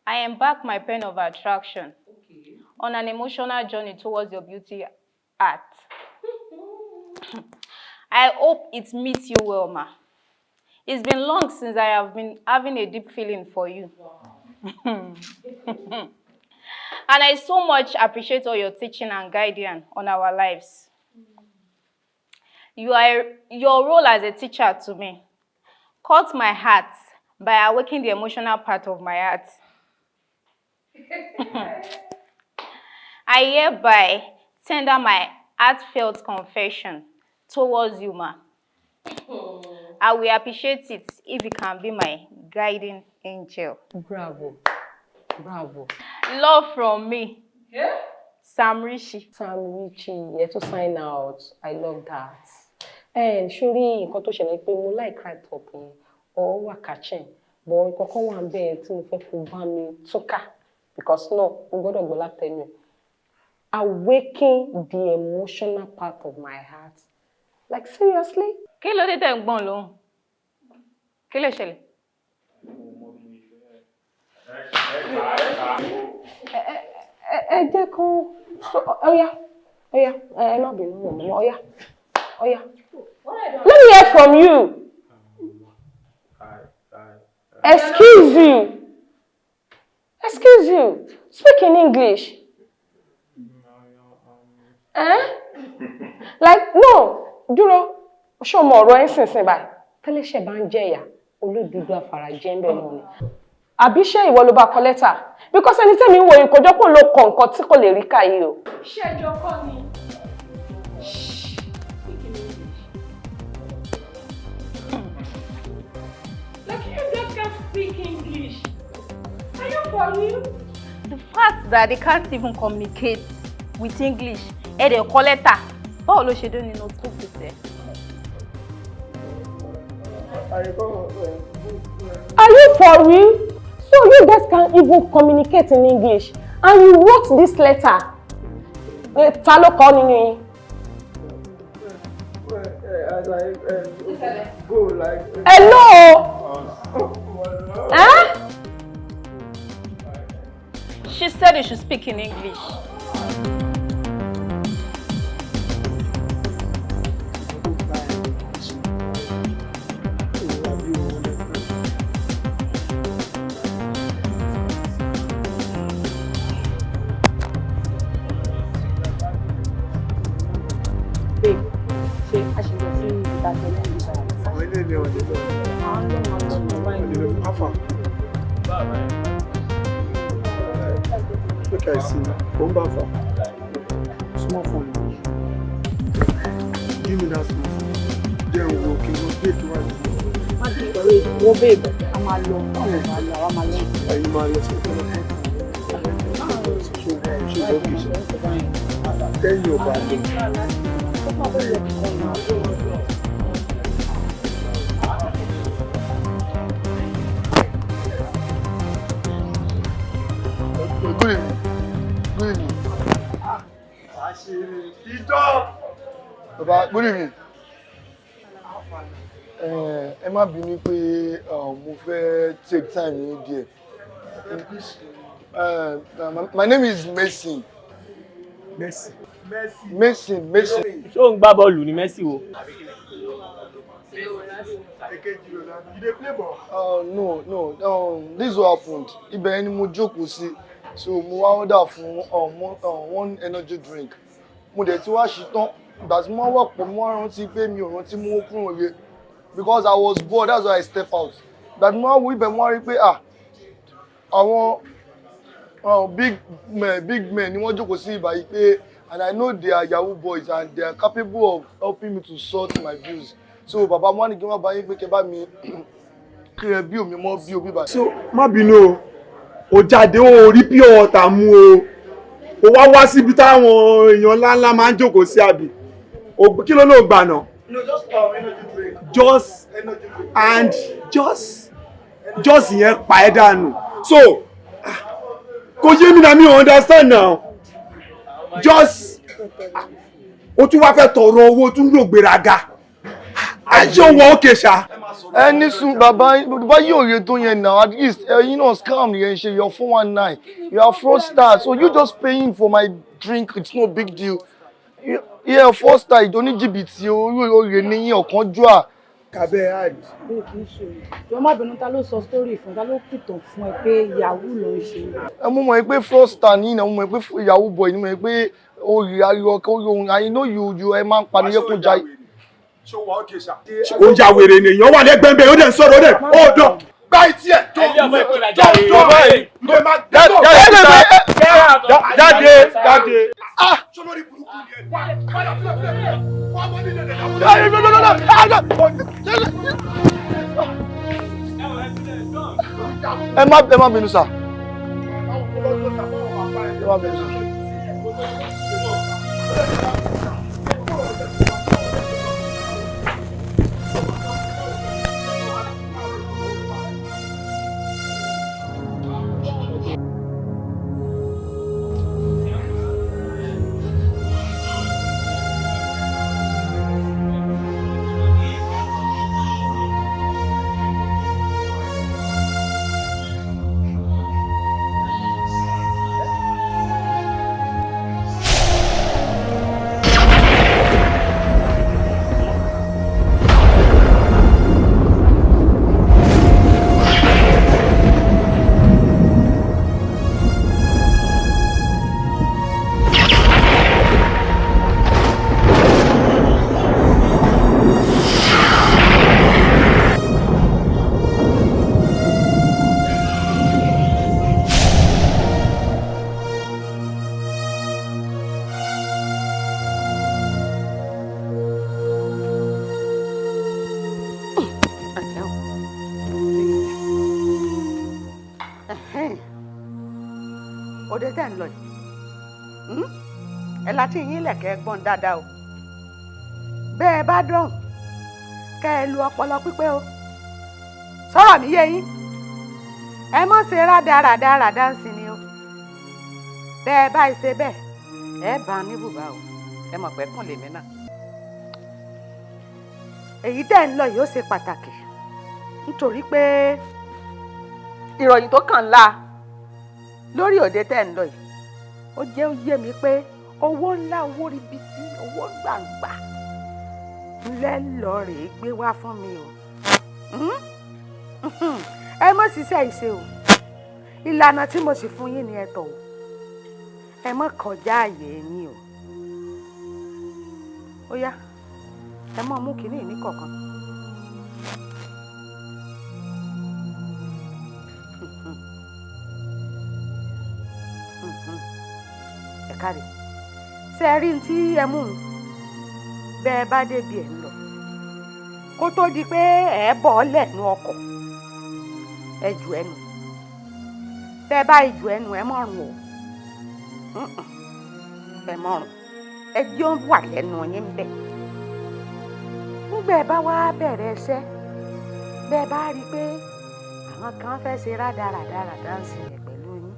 I embark my pen of attraction on an emotional journey towards your beauty art. I hope it meets you well, ma. It's been long since I have been having a deep feeling for you. And I so much appreciate all your teaching and guidance on our lives. Your role as a teacher to me caught my heart by awakening the emotional part of my heart. I hereby tender my heartfelt confession towards you, ma. I will appreciate it if you can be my guiding angel. Bravo. Bravo. Love from me. Sam Rishi. Sam Rishi, you have to sign out. I love that. And surely, nǹkan tó ṣẹlẹ̀ pé mo like right up yẹn or wà catching. But nǹkan kan wà ńbẹ̀ tí mo fẹ́ kó bá mi túká because no, mo gbọ́dọ̀ gbọ́ látẹnu ẹ̀. Awaken the emotional part of my heart. Like seriously? Kí ló dé tẹ́ ń gbọ́n lóhùn? Kí ló ṣẹlẹ̀? Ẹ jẹ́ kán ọ̀yá ẹ má bínú mọ́ ọ̀yá. Let me hear from you. Excuse you. Speak in English. Like no, dúró. Ṣó mọ ọ̀rọ̀ ẹ̀ sìnsìn báyìí. Tẹ́lẹ̀ṣẹ̀ bá ń jẹ̀yà, olódodo àfarajẹ́ ń bẹ̀ náà ni. Àbí ṣé ìwọ ló bá kọ lẹ́tà? Because ẹni tẹ́mi ń wo ìkọjọ́pọ̀ ló kọ nǹkan tí kò lè rí kà yìí o. Ṣé ẹjọ́ kọ́ ni? Like you just can't speak English. Are you for real? The fact that they can't even communicate with English. They'll call letter. Báwo ló ṣe dé ní notebook títẹ̀? Are you for real? So you guys can't even communicate in English and you wrote this letter? Ta ló kọ nínú yín? Hello? She said you should speak in English. Look, I see. Come back for small phone. Give me that small phone. Then we'll walk in. We'll take you right. Wo babe, I'm alone. I'm alone. I'm alone. Tell you about it. Good evening. Good evening. Baba, good evening. Ẹ má bínú pé mo fẹ́ take time ní díẹ̀. My name is Mason. Messi. Mason. Ṣé o ń gbá bọ́ọ̀lù ní Messi wo? You dey play ball? No. This is what happened. Ibẹ̀ ni mo jókòó sí. So mo wá order fún one energy drink. Mo dẹ̀ ti wá ṣetán. Ìgbà tí mo wá pọ̀ mo wá rántí pé mi ò rántí mú kúrò yẹ. Because I was bored, that's why I step out. Ìgbà tí mo wá wo ibẹ̀ mo wá rí pé àwọn big men ni wọ́n jókòó sí ìbàyí pé, and I know they are Yahoo boys and they are capable of helping me to sort my bills. So bàbá mo wá ní kí wọ́n bá yín pé kẹ́ bá mi clear bill mi mọ́ bí obi báyìí. So má bínú o jáde o rí pure water mu o wá síbi táwọn èèyàn ńláńlá máa ń jókòó sí àbí kí ló ló gbà náà. No, just energy drink. Just yẹn pa ẹ́ dànù. So kò yé mi na mi understand now. Just o tún wá fẹ́ tọrọ owó tún lò gbéraga. Ayé wọn òkè ṣá. Ẹni sùn bàbá yóò yẹ tó yẹn now, at least ẹ̀yin náà scam yẹn ṣe your 419, you are fraudster, so you just paying for my drink, it's no big deal. Yeah, fraudster ìdóníjìbìtì oyè níyìn ọ̀kánjúà. Kàbẹ́ hard. Jọ̀ọ́ má bínú, ta ló sọ story fún, ta ló pìtàn fún ẹ pé Yahoo ló ń ṣe. Mo mọ̀ pé fraudster ní ìnáwó, mo mọ̀ pé Yahoo boy ni mo mọ̀ pé oyè ayọ̀ ohun I know you ẹ máa ń paniyẹ́ kó jayé. Ó jà wèrè ni èèyàn wà lẹ́gbẹ̀ẹ́ bẹ́ẹ̀ ó dẹ̀ ń sọ̀rọ̀ ó dẹ̀ ó dọ̀. Gba etí ẹ̀ tó jáde. Sọlọ́rí burúkú ni ẹ̀. Ẹ má bínú sà. Ẹ má bínú sà. òde tẹ́ ń lọ yìí ẹ láti yín lẹ̀kẹ́ gbọ́n dáadáa o bẹ́ẹ̀ bá dọ̀hùn kẹ́ ẹ lu ọpọlọ pípé o sọ̀rọ̀ mi yé yín ẹ mọ̀ ṣe rádaràdaràdá ń sin ni o bẹ́ẹ̀ báyìí ṣe bẹ́ẹ̀ ẹ bá a ní bùbá o ẹ mọ̀ pé kùn lèmi náà èyí tẹ́ ń lọ yìí ó ṣe pàtàkì nítorí pé ìròyìn tó kàn la lórí òde tẹ́ ń lọ yìí ó jẹ́ ó yé mi pé owó ńlá owó ribiti owó gbàǹgbà ńlẹ́ lọ rèé gbé wá fún mi o ẹ mọ̀ ṣiṣẹ́ ìṣe o ìlànà tí mo sì fún yín ni ẹ tọ̀ o ẹ mọ̀ kọjá àyè yín o ó yá ẹ mọ̀ mú kínní ní kọ̀ọ̀kan. ẹ káre ṣe ẹ rí tí ẹ mú un bẹ́ẹ̀ bá débi ẹ̀ ń lọ kó tó di pé ẹ bọ̀ ọ́ lẹ́nu ọkọ̀ ẹ jù ẹnu bẹ́ẹ̀ bá ìjù ẹnu ẹ mọ̀rùn o ẹ mọ̀rùn ẹ jẹ́ ó wà lẹ́nu yín bẹ́ẹ̀ nígbà ẹ bá wá bẹ̀rẹ̀ ẹsẹ̀ bẹ́ẹ̀ bá rí i pé àwọn kan fẹ́ ṣe rádaràdaràdá ń sìn yẹn pẹ̀lú yín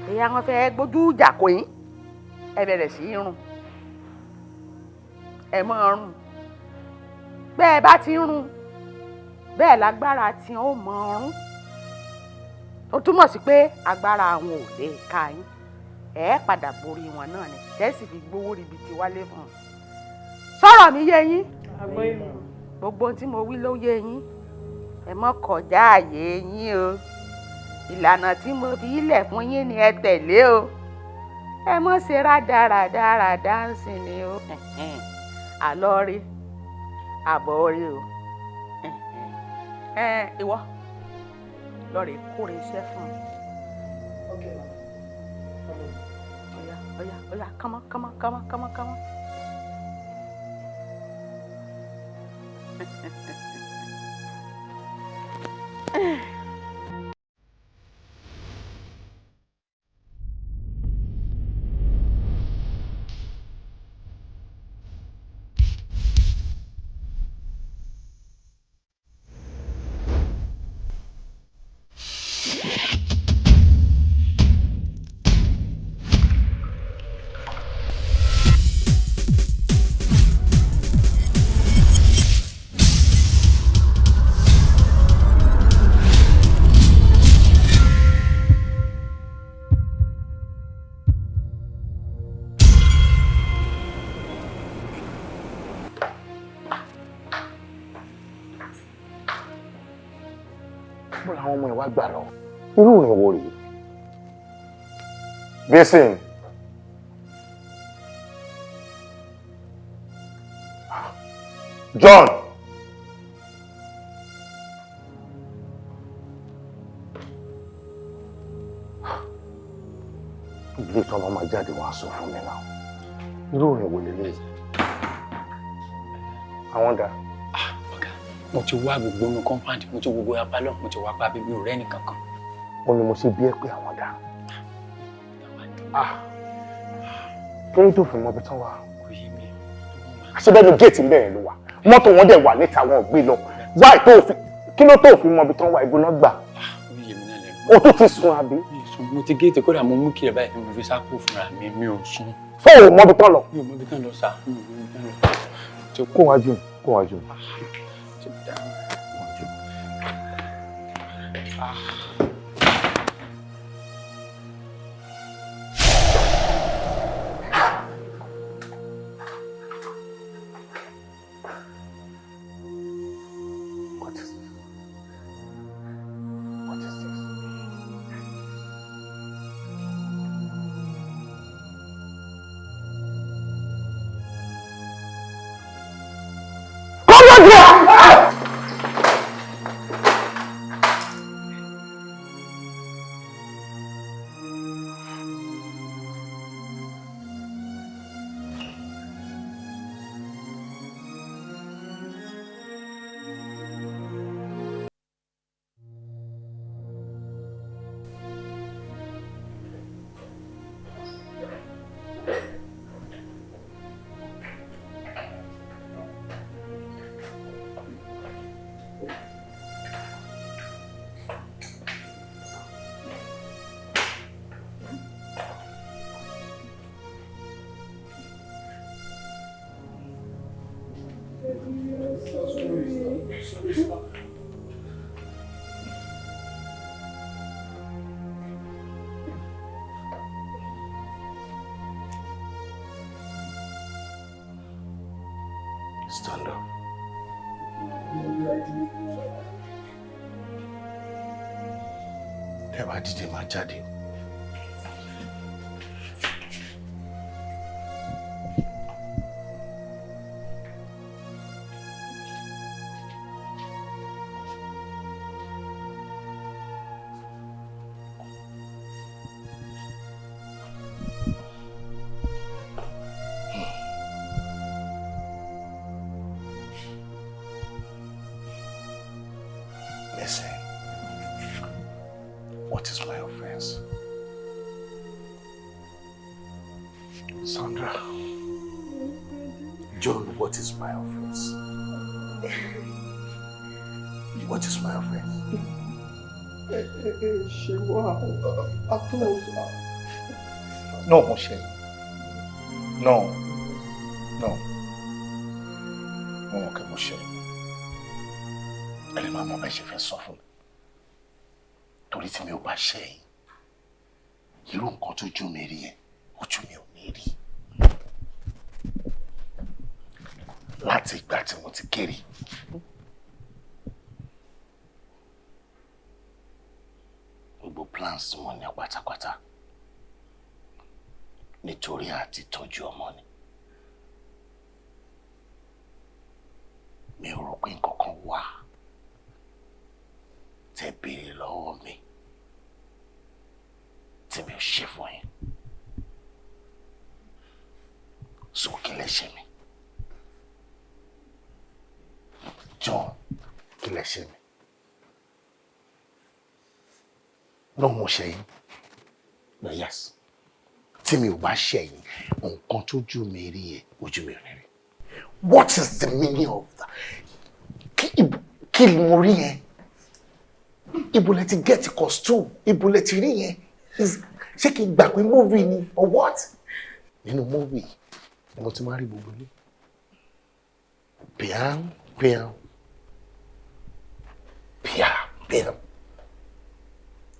èyí àwọn fẹ́ gbójú ìjà kò yín ẹ bẹ̀rẹ̀ sí í rún ẹ mọ̀ rún bẹ́ẹ̀ bá ti ń rún bẹ́ẹ̀ lágbára tí ó mọ̀ rún ó túmọ̀ sí pé agbára àwọn ò lè ka yín ẹ padà borí wọn náà ni tẹ́sí fi gbówó ríbi tí wálé fún un sọ̀rọ̀ mi yé yín gbogbo tí mo wí ló yé yín ẹ mọ́ kọjá àyè yín o ìlànà tí mo fi ilẹ̀ fún yín ni ẹ tẹ̀lé o ẹ mọ́ ṣe rádaràdaràdá ń sìn ni o àlọ́ rí àbọ̀ rí o ìwọ lọ́ọ̀rẹ́ kóre iṣẹ́ fún un. Oya, come on. Mo làwọn ọmọ ẹ̀ wá gbà lọ. Irú ìrìn wo rèé? Basin. John. Ilé tọ́lọ́ máa jáde wá sọ fún mi náà. Irú ìrìn wo lélẹ̀? Àwọn dà. Mo ti wá gbogbo inú compound, mo ti gbogbo apalọ, mo ti wá pa bíbí ọ̀rẹ́ nìkan kan. Ó ní mo ṣe bí ẹ pé àwọn dà. Kí ló tó fi mọ ibi tán wà? Àṣebẹ́nu géètì bẹ́ẹ̀ ló wà. Mọ́tò wọn dẹ̀ wà níta wọn ò gbé lọ. Wáì tó fi kí ló tó fi mọ ibi tán wà ìgbóná gbà? O tún ti sùn àbí? Mo ti géètì kódà mo mú kí ẹ báyìí mo fi sápò fúnra mi ò sùn. Fóò mọ ibi tán lọ? Mi ò mọ ibi tán lọ sá. Kó wájú, kó wájú. Stand up. Tẹ́ bá dìde máa jáde o. Listen, what is my offense? Sandra, John, what is my offense? What is my offense? No, Moshe. No. Okay, Moshe. Ẹni máa mọ bẹ́ẹ̀ ṣe fẹ́ sọ fún mi. Torí tí mi ò bá ṣe yín, irú nǹkan tó jú mi rí yẹn, ojú mi ò ní rí. Láti ìgbà tí mo ti kéré. Gbogbo plans tí mo ní pátápátá nítorí àti tọ́jú ọmọ ni. Mi ò rò pé nǹkan kan wà tẹ́ béèrè lọ́wọ́ mi tí mi ò ṣe fún yín. So kí lẹ ṣe mi? John, kí lẹ ṣe mi? No, mo ṣe yín. No, yes. Tí mi ò bá ṣe yín, nǹkan tó jú mi rí yẹn, ojú mi ò ní rí. What is the meaning of that? Kí ni mo rí yẹn? Ibo lẹ ti get costume? Ibo lẹ ti rí yẹn? Ṣé kí n gbà pé movie ni or what? Nínú movie ni mo ti máa rí gbogbo ilé. Piam.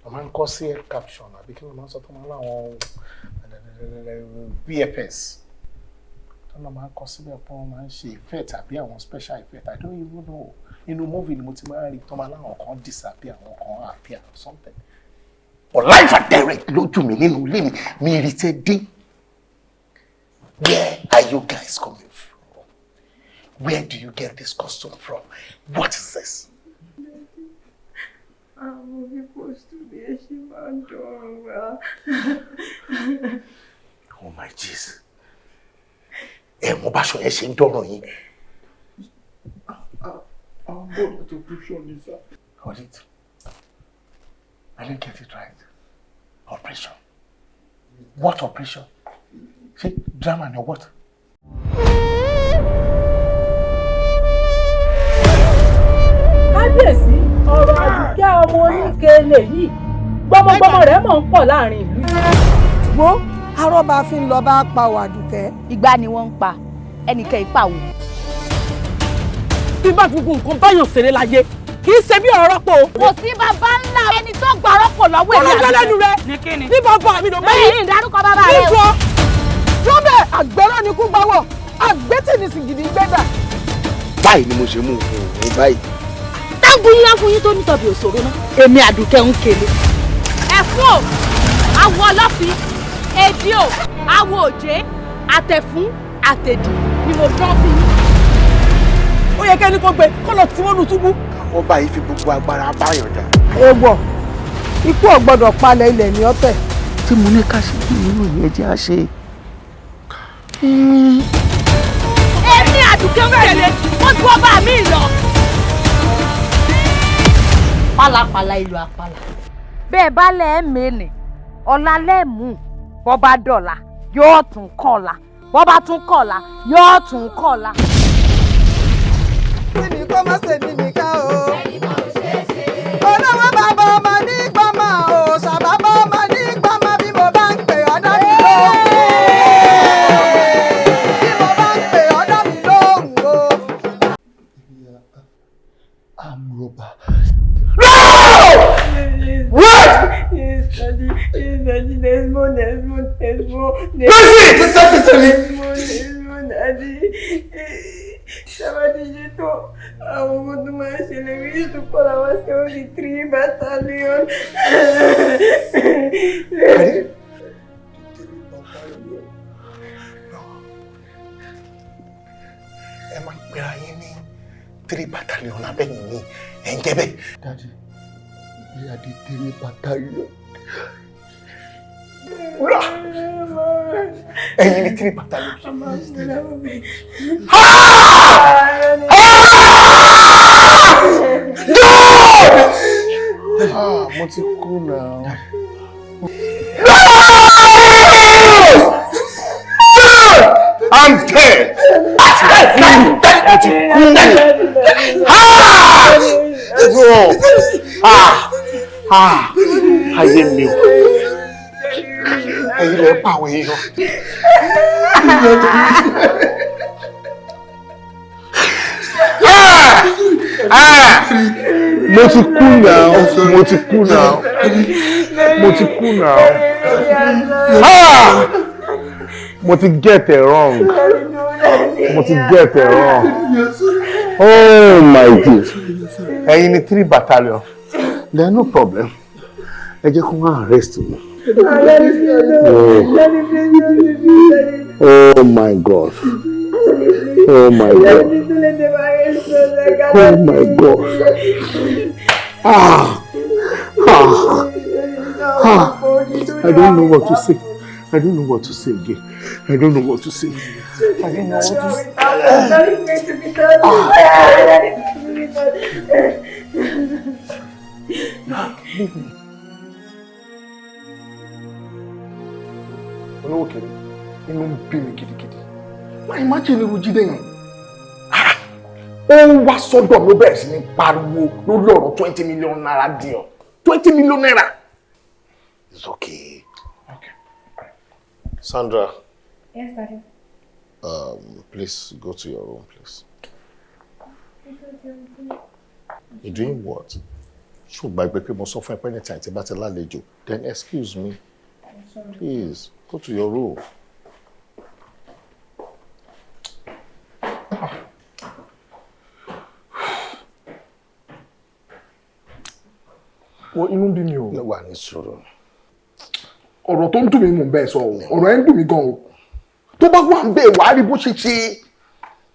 A máa ń kọ́ sí air caption àbí kí ló máa ń sọ tó máa ń láwọn VFS. Tọ́lá máa ń kọ́ síbẹ̀ pé wọ́n máa ń ṣe effect àbí àwọn special effect. I don't even know. Inú movie ni mo ti máa ń rí tó máa láwọn kan disappear, àwọn kan appear or something. But life and direct lójú mi nínú ilé mi rí tẹ́ dé. Where are you guys coming from? Where do you get this costume from? What is this? I'm supposed to be a Shimandora. Oh my Jesus. Mo bá ṣọ yẹn ṣe ń dọ́rọ̀ yín. I'm going to push on this. Hold it. I didn't get it right. Operation. What operation? Ṣé drama ni or what? Kábíyèsí, ọ̀rọ̀ Àdùkẹ́ ọmọ oníkele yìí gbọ́mọgbọ́mọ rẹ̀ mọ̀ ń pọ̀ láàrin ìlú yìí. Wo arọ́ba fi ń lọ bá pa ò Àdùkẹ́. Ìgbà ni wọ́n ń pa ẹnìkẹ́ ìpàwọ̀. Bí bá fi gun nǹkan báyọ̀ ṣeré láyé kì í ṣe bí ọ̀rọ̀ rọ́pò. Kò sí bàbá ńlá ẹni tó gbà rọ́pò lọ́wọ́ èmi. Olùdálẹ́nu rẹ̀ ní bàbá mi ló mẹ́rin. Bẹ́ẹ̀ ni ìdárúkọ bàbá rẹ̀. Níjọ Jọ́bẹ̀ àgbẹ̀rọ̀ ni kú gbáwọ̀ àgbẹ̀tì ni sìgìdì gbẹ́gbà. Báyìí ni mo ṣe mú òun báyìí. Tágùn yín tó nítọ̀bí òṣòro náà. Èmi Àdùkẹ́ ń kele. Ẹ̀fún o, àwọ̀ ọlọ́fin, èdè o, àwọ̀ òjé, àtẹ̀fún, àtẹ̀dì ni mo dán fún yín. Ó yẹ kẹ́ni kó gbé kó lọ tí wọ́n lu túbú. Àwọn báyìí fi gbogbo agbára báyọ̀ jà. Èèwọ̀ ikú ò gbọ́dọ̀ palẹ̀ ilẹ̀ ní ọ̀tẹ̀. Tí mo ní ká ṣe kí nínú ìyẹn jẹ́ àṣẹ. Èmi Àdùkẹ́ ń kele, wọ́n ju ọba mi lọ. Pálapàla ìlú àpàlà. Bẹ́ẹ̀ bá lẹ́ẹ̀ mẹ́lẹ̀, ọ̀la lẹ́ẹ̀mú, bọ́ba dọ̀la, yóò tún kọ̀la, bọ́ba tún kọ̀la, yóò tún kọ̀la. Kí ni kó má ṣe ní nìkan o? We used to call ourselves the 3 battalion. Am I crying? 3 battalion abẹ́yìn ni ẹ̀ ń jẹ́ bẹ́ẹ̀. Daddy, we are the 3 battalion. Ẹ̀yin ni 3 battalion. Mo ti kú now. I'm dead. Ayé mi o. Ẹ̀yin lè pa àwọn èèyàn. Mo ti kú now. Mo ti kú now. Mo ti kú now. Mo ti get it wrong. Mo ti get it wrong. Oh my God. Ẹ̀yin ni 3 battalion. There no problem. Ẹ jẹ́ kó wá arrest me. Oh my God. Oh my God. Oh my God. I don't know what to say. I don't know what to say again. I don't know what to say. I don't know what to say. Olówó kiri, inú ń bí mi gidigidi. Má imagine irú Jídé yẹn. Ó ń wá sọ́dọ̀ mi ó bẹ̀rẹ̀ sí ní pariwo lórí ọ̀rọ̀ 20 million naira deal. 20 million naira. It's okay. Okay. Sandra. Yes, Daddy. Please go to your room, please. You're doing what? Ṣùgbọ́n ìgbẹ́ pé mo sọ fún ẹ pé anytime tí bá ti lálejò, then excuse me. Please, go to your room. Wọ́n inú bí mi o. Ló wà ní sùúrù. Ọ̀rọ̀ tó ń dùn mí mò ń bẹ́ẹ̀ sọ o. Ọ̀rọ̀ ẹ̀ ń dùn mí gan o. Tó bá wà ń bẹ́ẹ̀ wà á rí bó ṣe ṣe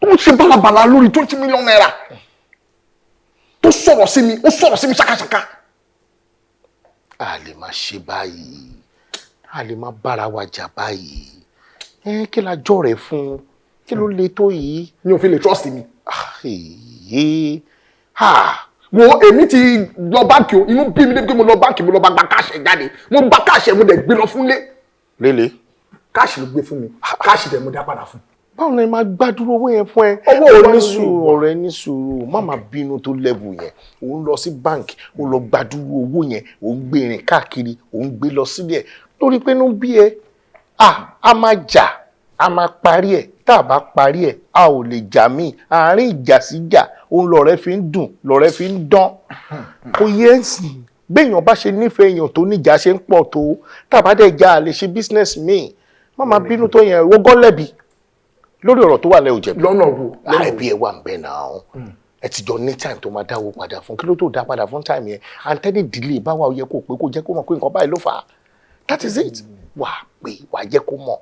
tó ń ṣe bálabàla lórí 20 million naira. Tó sọ̀rọ̀ sí mi, ó sọ̀rọ̀ sí mi ṣàkàṣàkà. A lè máa ṣe báyìí. A lè máa bára wa jà báyìí. Kí la jọ rẹ̀ fún? Kí ló le tó yìí? Mi ò fi lè trust mi. Wo èmi ti lọ báńkì o, inú bí mi débi pé mo lọ báńkì mo lọ bá gba káàṣì jáde. Mo gba káàṣì mo dẹ̀ gbé lọ fúnlé. Lélẹ̀? Káàṣì ló gbé fún mi. Káàṣì dẹ̀ mo dá padà fún. Báwo ni máa gbádùn owó yẹn fún ẹ? Owó ní sùúrù ọ̀rẹ́ ní sùúrù. Má máa bínú tó level yẹn. Ò ń lọ sí báńkì, ó lọ gbádùn owó yẹn, ò ń gbé rìn káàkiri, ò ń gbé lọ sílẹ̀. Lórí pé inú bí ẹ, a máa jà, a máa parí ẹ̀. Tá a bá parí ẹ̀, a ò lè jà míì. Àárín ìjà sí ìjà, òun lọ̀rẹ́ fi ń dùn, lọ̀rẹ́ fi ń dán. Kò yẹ ẹ́ sìn. Béèyàn bá ṣe nífẹ̀ẹ́ èèyàn tó níjà ṣe ń pọ̀ tó, tá a bá dẹ̀ jà lè ṣe business míì. Má máa bínú tó yẹn, wo gọ́lẹ̀bì. Lórí ọ̀rọ̀ tó wà lẹ́ òjẹ̀bi. Lọ́nà wo? Ẹbí ẹ wà ń bẹ̀ náà. Ẹ ti jọ ní time tó máa dáwó padà fún. Kí ló tó dá padà fún time yẹn? Àǹtẹ́nì delay bá wà ó yẹ kó pé kó jẹ́ kó mọ̀ pé nǹkan báyìí ló fà á. That is it. Wà á pè wà á jẹ́ kó mọ̀.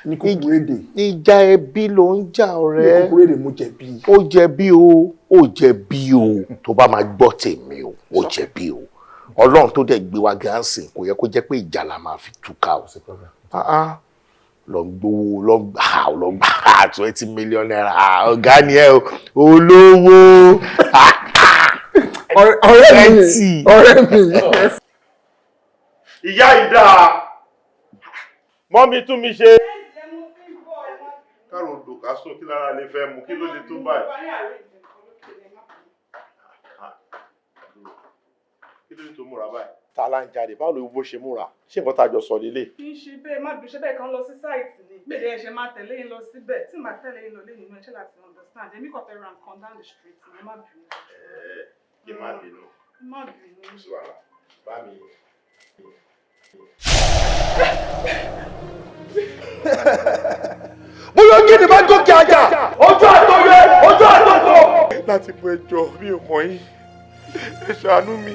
Ní kúkúrú èdè. Ìjà ẹbí ló ń jà ọ̀rẹ́. Ní kúkúrú èdè mo jẹ̀bi. Ó jẹ̀bi o, ó jẹ̀bi o. Tó bá máa gbọ́ tèmi o, ó jẹ̀bi o. Ọlọ́run tó dẹ̀ gbé wa gánsìn kò yẹ kó jẹ́ pé ìjà la máa fi túká o. Lọ gbowó lọ gbà 20 million naira ọ̀gá ni ẹ o olówó ọ̀rẹ́ mi. Ìyá ìdá mọ́mí tún mi ṣe. Kárùn odò ká sún kí lára lè fẹ́ mu kí ló lè tó báyìí. Kí ló lè tó múra báyìí? Ta la ń jáde báwo ló bó ṣe múra ṣé nǹkan tá a jọ sọ nílé. kì í ṣe bẹ́ẹ̀ má dùn ṣe bẹ́ẹ̀ kan lọ sí sáìtì ni gbèdé ẹ̀ṣẹ̀ máa tẹ̀lé yín lọ síbẹ̀ tí màá tẹ̀lé yín lọ lé nínú ẹ̀ṣẹ̀ láti understand èmi kò fẹ́ ra nǹkan down the street ni má bínú. Kí má bínú. Má bínú. Bá mi. bóyá ojú ni bá gòkè àjà ojú àtọyẹ ojú àtọkọ. láti bọ ẹjọ́ mi ò mọ̀ yín ẹ ṣàánú mi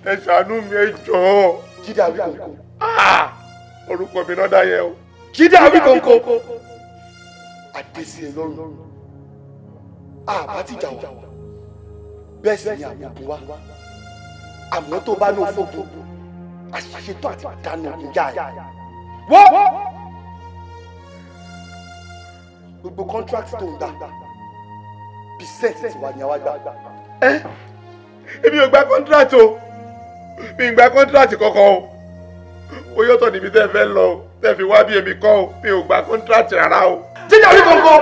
ẹ ṣàánú mi ẹ jọ̀ọ́. Jídé Àwíkòǹkò. orúkọ mi náà dá yẹ o. Jídé Àwíkòǹkò. àdésí ẹ lọ́rùn àbá ti jà wá bẹ́ẹ̀ sì ni àwọn ògùn wa àmọ́ tó bá ní òfógun àṣetán àti dáná ìjà ẹ̀. wọ́n gbogbo contract tó ń gbà percent ti wà ní àwa gbà. èmi ò gba contract o mi ò gba contract kankan o ó yọ̀tọ̀ níbi tẹ́ fẹ́ lọ tẹ́ fi wá bí èmi kọ́ o mi ò gba contract rárá o. Jídé Àwíkòǹkò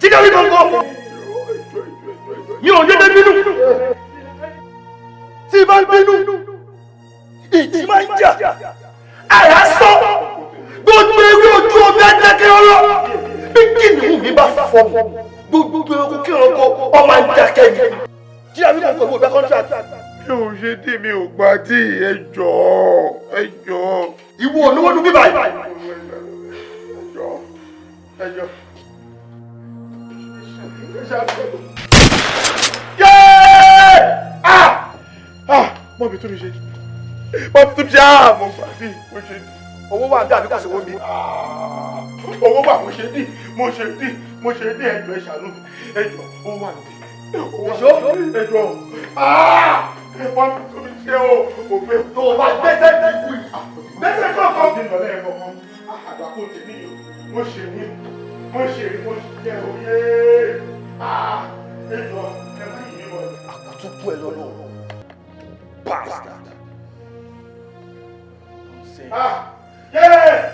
Jídé Àwíkòǹkò mi ò dédé bínú tí bá ń bínú ìjì máa ń jà àyà sọ gbogbo ewé ojú omi adákẹ́ ọlọ́ bí kìnìún mi bá fọ́ gbogbo ewu kí ọkọ ọmọ adákẹ́ mi. Jídé Àwíkòǹkò mi ò gba contract. mi ò ṣe dí mi ò gbà dí ẹ jọ̀ọ́ ẹ jọ̀ọ́. ìwọ olówó nu bíbá yìí. ẹ jọ̀ọ́. Mọ̀ mi tó mi ṣe mọ̀ mi tó mi ṣe mo gbà bí mo ṣe dì. owó wà bí àbíkà sówó mi. owó wà mo ṣe dì mo ṣe dì mo ṣe dì ẹjọ́ ẹ ṣàánú ẹjọ́ owó wà níbí. ẹjọ́ mọ̀ mi tó mi ṣe o òfé tó o bá gbẹ́sẹ̀ ti kú yìí. gbẹ́sẹ̀ kọ̀ọ̀kan. ní ìrọ̀lẹ́ ẹ̀ kọ̀ọ̀kan àgbàkó tèmi yìí mo ṣe ní mo ṣe jẹ́ òye. ẹjọ́ ẹ má yìí wọ̀. àkótó ẹ lọ́nà. Bastard. Yeah!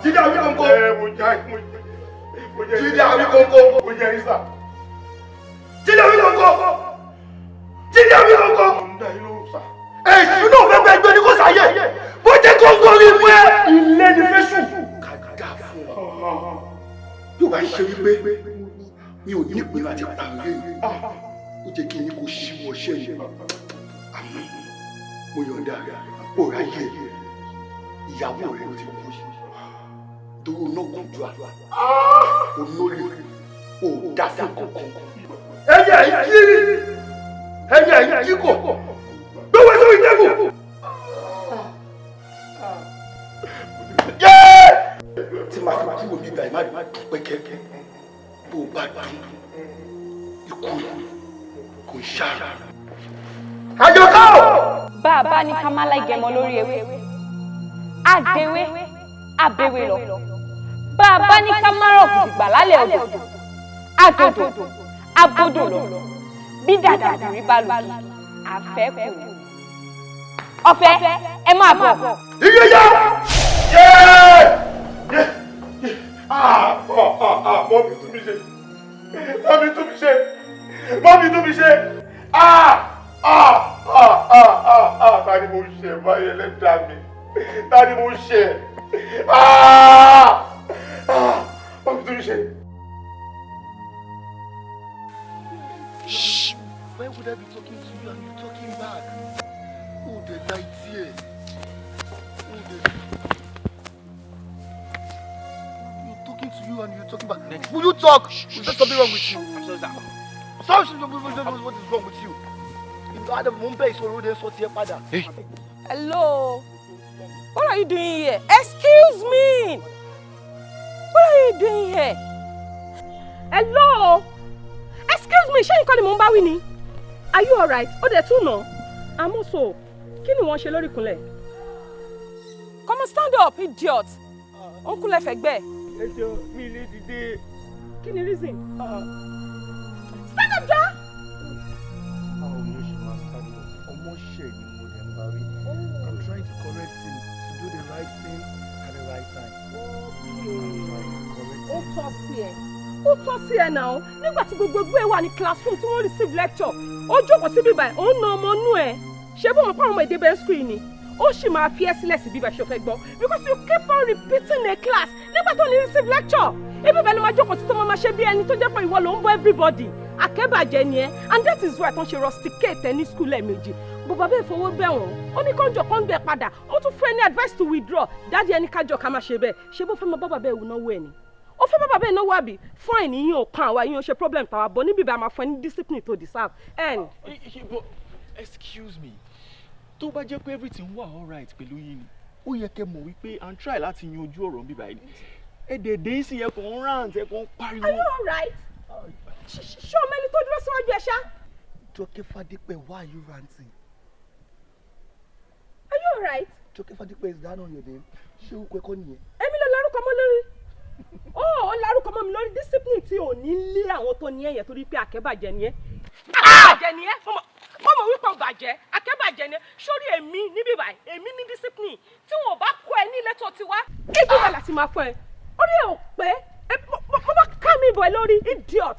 Jídé Àwíkòǹkò. Jídé Àwíkòǹkò. Jídé Àwíkòǹkò. Jídé Àwíkòǹkò. èṣù náà fẹ́ bẹ́ẹ̀ gbé ní kò sáyé bó jẹ́ kó ń gorí mú ẹ. ilé ni fẹ́ sùn. kàdá fún ọ. yóò bá ṣe wípé mi ò ní ìpinnu àti pàrọ̀ yìí ó jẹ́ kí n ní kó ṣíwọ́ ṣẹ́ yìí àmọ́ mo yọ̀ǹda òrà yẹ ìyàwó rẹ̀ ló ti kú dúró náà kò dùn àdúrà onólè ò dá fún kankan. ẹyẹ ìjírí ẹyẹ ìjíkò gbówó sórí tẹ́gùn. tí màá fi kúrò nígbà yìí má pẹ́kẹ́ bó o bá dùn ikú kò ṣáà. àjọkọ́. bá a bá ní ká má láì gẹmọ lórí ewé àdéwé àbẹ̀wé lọ bá a bá ní ká má rọ̀ gidigba lálẹ́ ọ̀dọ̀ àdòdò abodò lọ bí dàdà àdìrí bá lù kí àfẹ́kù ọ̀fẹ́ ẹ máa bọ̀. ìyẹyẹ mọ́mí tún mi ṣe mọ́mí tún mi ṣe mọ́mí tún mi ṣe ta ni mo ṣe báyẹn lẹ́dàá mi ta ni mo ṣe mọ́mí tún mi ṣe. Shh! Why would I be talking to you and you talking back? Oh, the light here. Oh, the... You're talking to you and you're talking back. Next. Will you talk? Is there something wrong with you? I'm so sorry. What is wrong with you? If you had a Mumbai, so road and sort here, father. Hello. What are you doing here? Excuse me. What are you doing here? Hello. Excuse me, ṣé nǹkan ni mò ń bá wí ni? Are you alright? Ó dẹ̀ tún nà. Àmọ́ so, kí ni wọ́n ṣe lórí ìkúnlẹ̀? Come on, stand up, idiot. Ó ń kúnlẹ̀ fẹ̀gbẹ́. Ẹ jọ mi lè dìde. Kí ni reason? Stand up, ja. Báwo ni ó ṣe máa stand up? Ọmọ ṣẹ̀ ni mo dẹ̀ ń bá wí. I'm trying to correct him to do the right thing at the right time. Ó tọ́ sí ẹ. Ó tọ́ sí ẹ náà nígbà tí gbogbo ẹgbẹ́ wà ní classroom tí wọ́n receive lecture ó jókòó síbí báyìí ó ń na ọmọ inú ẹ ṣé bó wọn pa ọmọ èdè bẹ́ẹ̀ school ni ó sì máa fi ẹ́ sílẹ̀ sí bíbá ṣe fẹ́ gbọ́ because you keep on repeating a class nígbà tó ní receive lecture ebi bẹ́ẹ̀ ló máa jókòó tí tó máa ṣe bí ẹni tó jẹ́ pé ìwọ ló ń bọ́ everybody akẹ́bàjẹ́ ni ẹ́ and that is why tó ń ṣe rusticate ẹ ní school ẹ̀mejì bó bàbá ìfowó bẹ̀ wọ́n ó ní kọ́njọ kan gbẹ padà ó tún fún ẹ ní advice to withdraw dáàdi ẹni kájọ ká máa ṣe bẹ́ẹ̀ ṣé bó fẹ́ mọ bàbá bẹ́ẹ̀ wù náwó ẹ̀ ni ó fẹ́ bá bàbá ẹ̀ náwó àbí fine yín ò kan àwa yín ò ṣe problem tàwa bọ̀ níbi ìbá máa fún ẹ ní discipline to deserve and. Excuse me tó bá jẹ́ pé everything wà alright pẹ̀lú yín ni ó yẹ kẹ́ mọ̀ wípé à ń try láti yanjú ọ̀rọ̀ bíbá yìí ẹ̀dẹ̀dẹ̀ sí ẹ̀ kàn ń rant ẹ̀ kàn ń pariwo. Are you alright? ṣé o mẹ́ni tó dúró síwájú ẹ ṣá? Jọkẹ́ Fádípẹ̀, why are you ranting? Are you alright? Jọkẹ́ Fádípẹ̀ is that not your name? Ṣé o kẹ́kọ̀ọ́ nìyẹn? Èmi ló lárúkọ mọ́ lórí. Ó lárúkọ mọ́ mi lórí discipline tí ò ní lé àwọn tó ní ẹ̀yẹ torí pé àkẹ́bàjẹ́ ni ẹ́. Àkẹ́bàjẹ́ ni ẹ́ mo mọ̀ wípé o bàjẹ́ akẹ́bàjẹ́ ni sórí èmi níbí báyìí èmi ní discipline tí wọn ò bá kọ́ ẹ ní ilé tó ti wá ibi wà láti máa fọ́ ẹ orí ẹ ò pé mo bá ká mi bọ̀ ẹ lórí idiot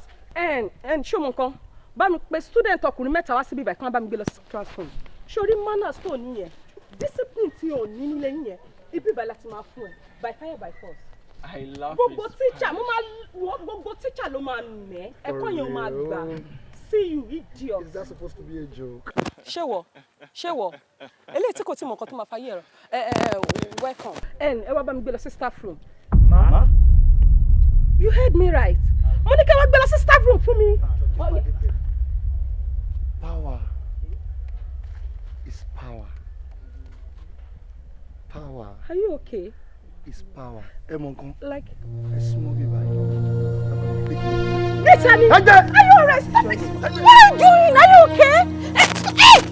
ṣé mo nǹkan bá mi pe student ọkùnrin mẹ́ta wá síbí báyìí kí wọ́n bá mi gbé lọ sí classroom sórí manners tó ní yẹn discipline tí ò ní nílé yẹn ibi báyìí láti máa fún ẹ by fire by force. I love gbogbo teacher mo máa wọ gbogbo teacher ló máa nẹ ẹ̀kọ́ yẹn ó máa gbà. See you idiot. Is that supposed to be a joke? Ṣé wọ eléyìí tí kò tí mọ nǹkan tó máa fayé ẹ̀rọ welcome ẹ wá bá mi gbé lọ sí staff room. Ma? You heard me right. Mo ní kí ẹ wá gbé lọ sí staff room fún mi. Power is power. Power. Are you okay? Is power. Ẹ mọ nǹkan. Like. Ẹ súnmọ́ bí báyìí. Nitani, are you alright? Stop it! What are you doing? Are you okay?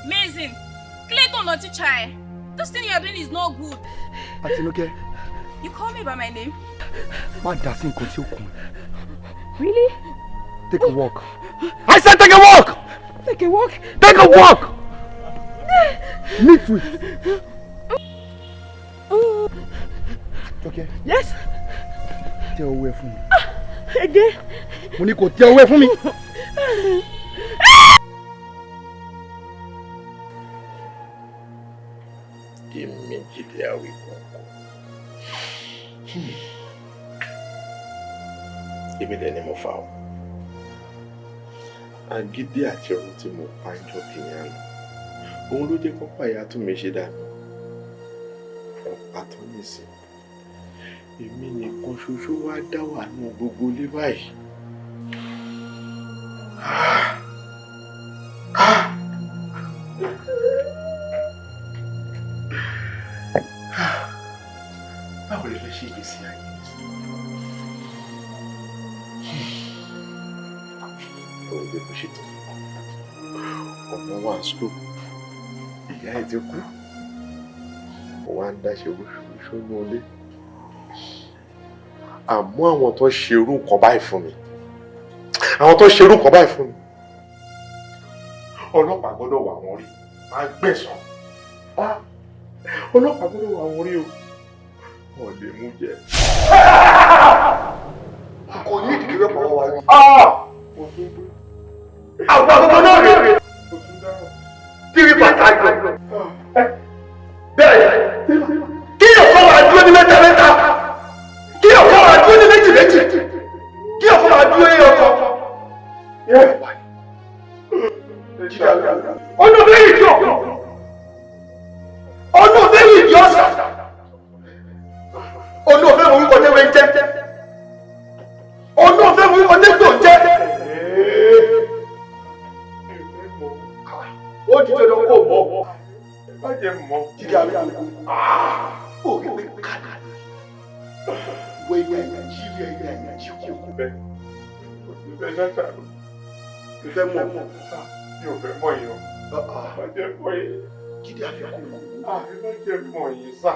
Amazing. Clayton not teacher. This thing you're doing is not good. Atinuke. You call me by my name? Má dá sí nǹkan tí ó kàn. Really? Take a walk. I said take a walk! Take a walk? Take a walk! Meet with. Okay. Yes? Tẹ owó ẹ fún mi. Again? Mo ní kó tẹ owó ẹ fún mi. Immediately I will go. Èmi dẹ̀ ni mo fà ọ́. Agídí àti ọ̀run tí mo pa ń jọ kìíní àná. Òun ló jẹ́ kọ́pá ìyá tó mi ṣe dànù. Ọ̀pá tó ní sí. Èmi nìkan ṣoṣo wá dá wà nù gbogbo ilé báyìí. Báwo lè fẹ́ ṣe ìgbésí ayé? Òun lè fi ṣètò. Ọmọ wa school. Ìyá ẹ̀ ti kú. Òun á ń dáṣe oṣooṣù ní ilé. Àmọ́ àwọn tó ṣerú nǹkan báyìí fún mi. Àwọn tó ṣerú nǹkan báyìí fún mi. Ọlọ́pàá gbọ́dọ̀ wà wọ́n rí. Máa gbẹ̀san. Ọlọ́pàá gbọ́dọ̀ wà wọ́n rí o. Wọ́n lè mú jẹ. Kò ní ìdílé pọ̀ wá rí. Àwọn ọmọ náà rè. Tírí bàtà jọ. Bẹ́ẹ̀ kí ọ̀pọ̀ máa dúró ní mẹ́ta mẹ́ta. Kí ọ̀pọ̀ máa dúró ní méjì méjì. Kí ọ̀pọ̀ máa dúró ní ọkọ̀. Ọ̀nà bẹ́ẹ̀ yìí jọ. Ọ̀nà bẹ́ẹ̀ yìí jọ sà. Ọ̀nà bẹ́ẹ̀ mú ikọ̀ tẹ́wé jẹ́. Ọ̀nà bẹ́ẹ̀ mú ikọ̀ tẹ́gbò jẹ́. Ó di dandan kó mọ̀. Má jẹ́ mọ̀. Jíjà mi kò. Ó rí pé kàdà ni. Wọ ilé Nàìjíríà ilé Nàìjíríà kò bẹ́ẹ̀. Ìfẹ́ ṣáṣá ló. Ìfẹ́ mọ̀. Mi ò fẹ́ mọ̀ yìí o. Má jẹ́ mọ̀ yìí. Jíjà mi kò mọ̀. Má jẹ́ mọ̀ yìí sá.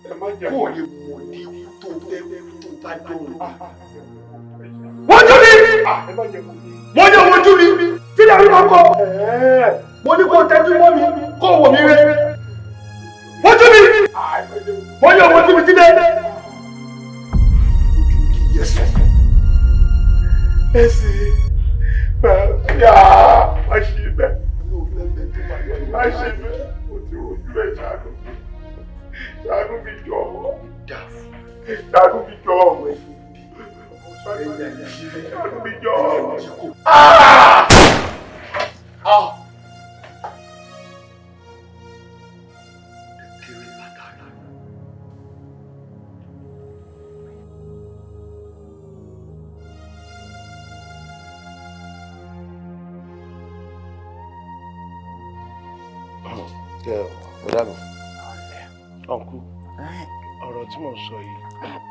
Ẹ má jẹ́ mọ̀ yìí. Kó o lè mọ̀ ní ikú tó fẹ́ wojú mi mo ní wojú mi tí lè rí ọkọ mo ní kó tẹ́jú mọ́ mi kó wò mí rẹ wojú mi mo ní wojú mi tí lè ojú kì í yẹ sọ ẹsẹ̀ yà má ṣe bẹ́ẹ̀ má ṣe bẹ́ẹ̀ mo ti wojú ẹ̀ ṣàánú mi jọ ṣàánú mi jọ ṣàánú mi jọ. Ọ̀dà mi, ọ̀nkú, ọ̀rọ̀ tí mò ń sọ yìí,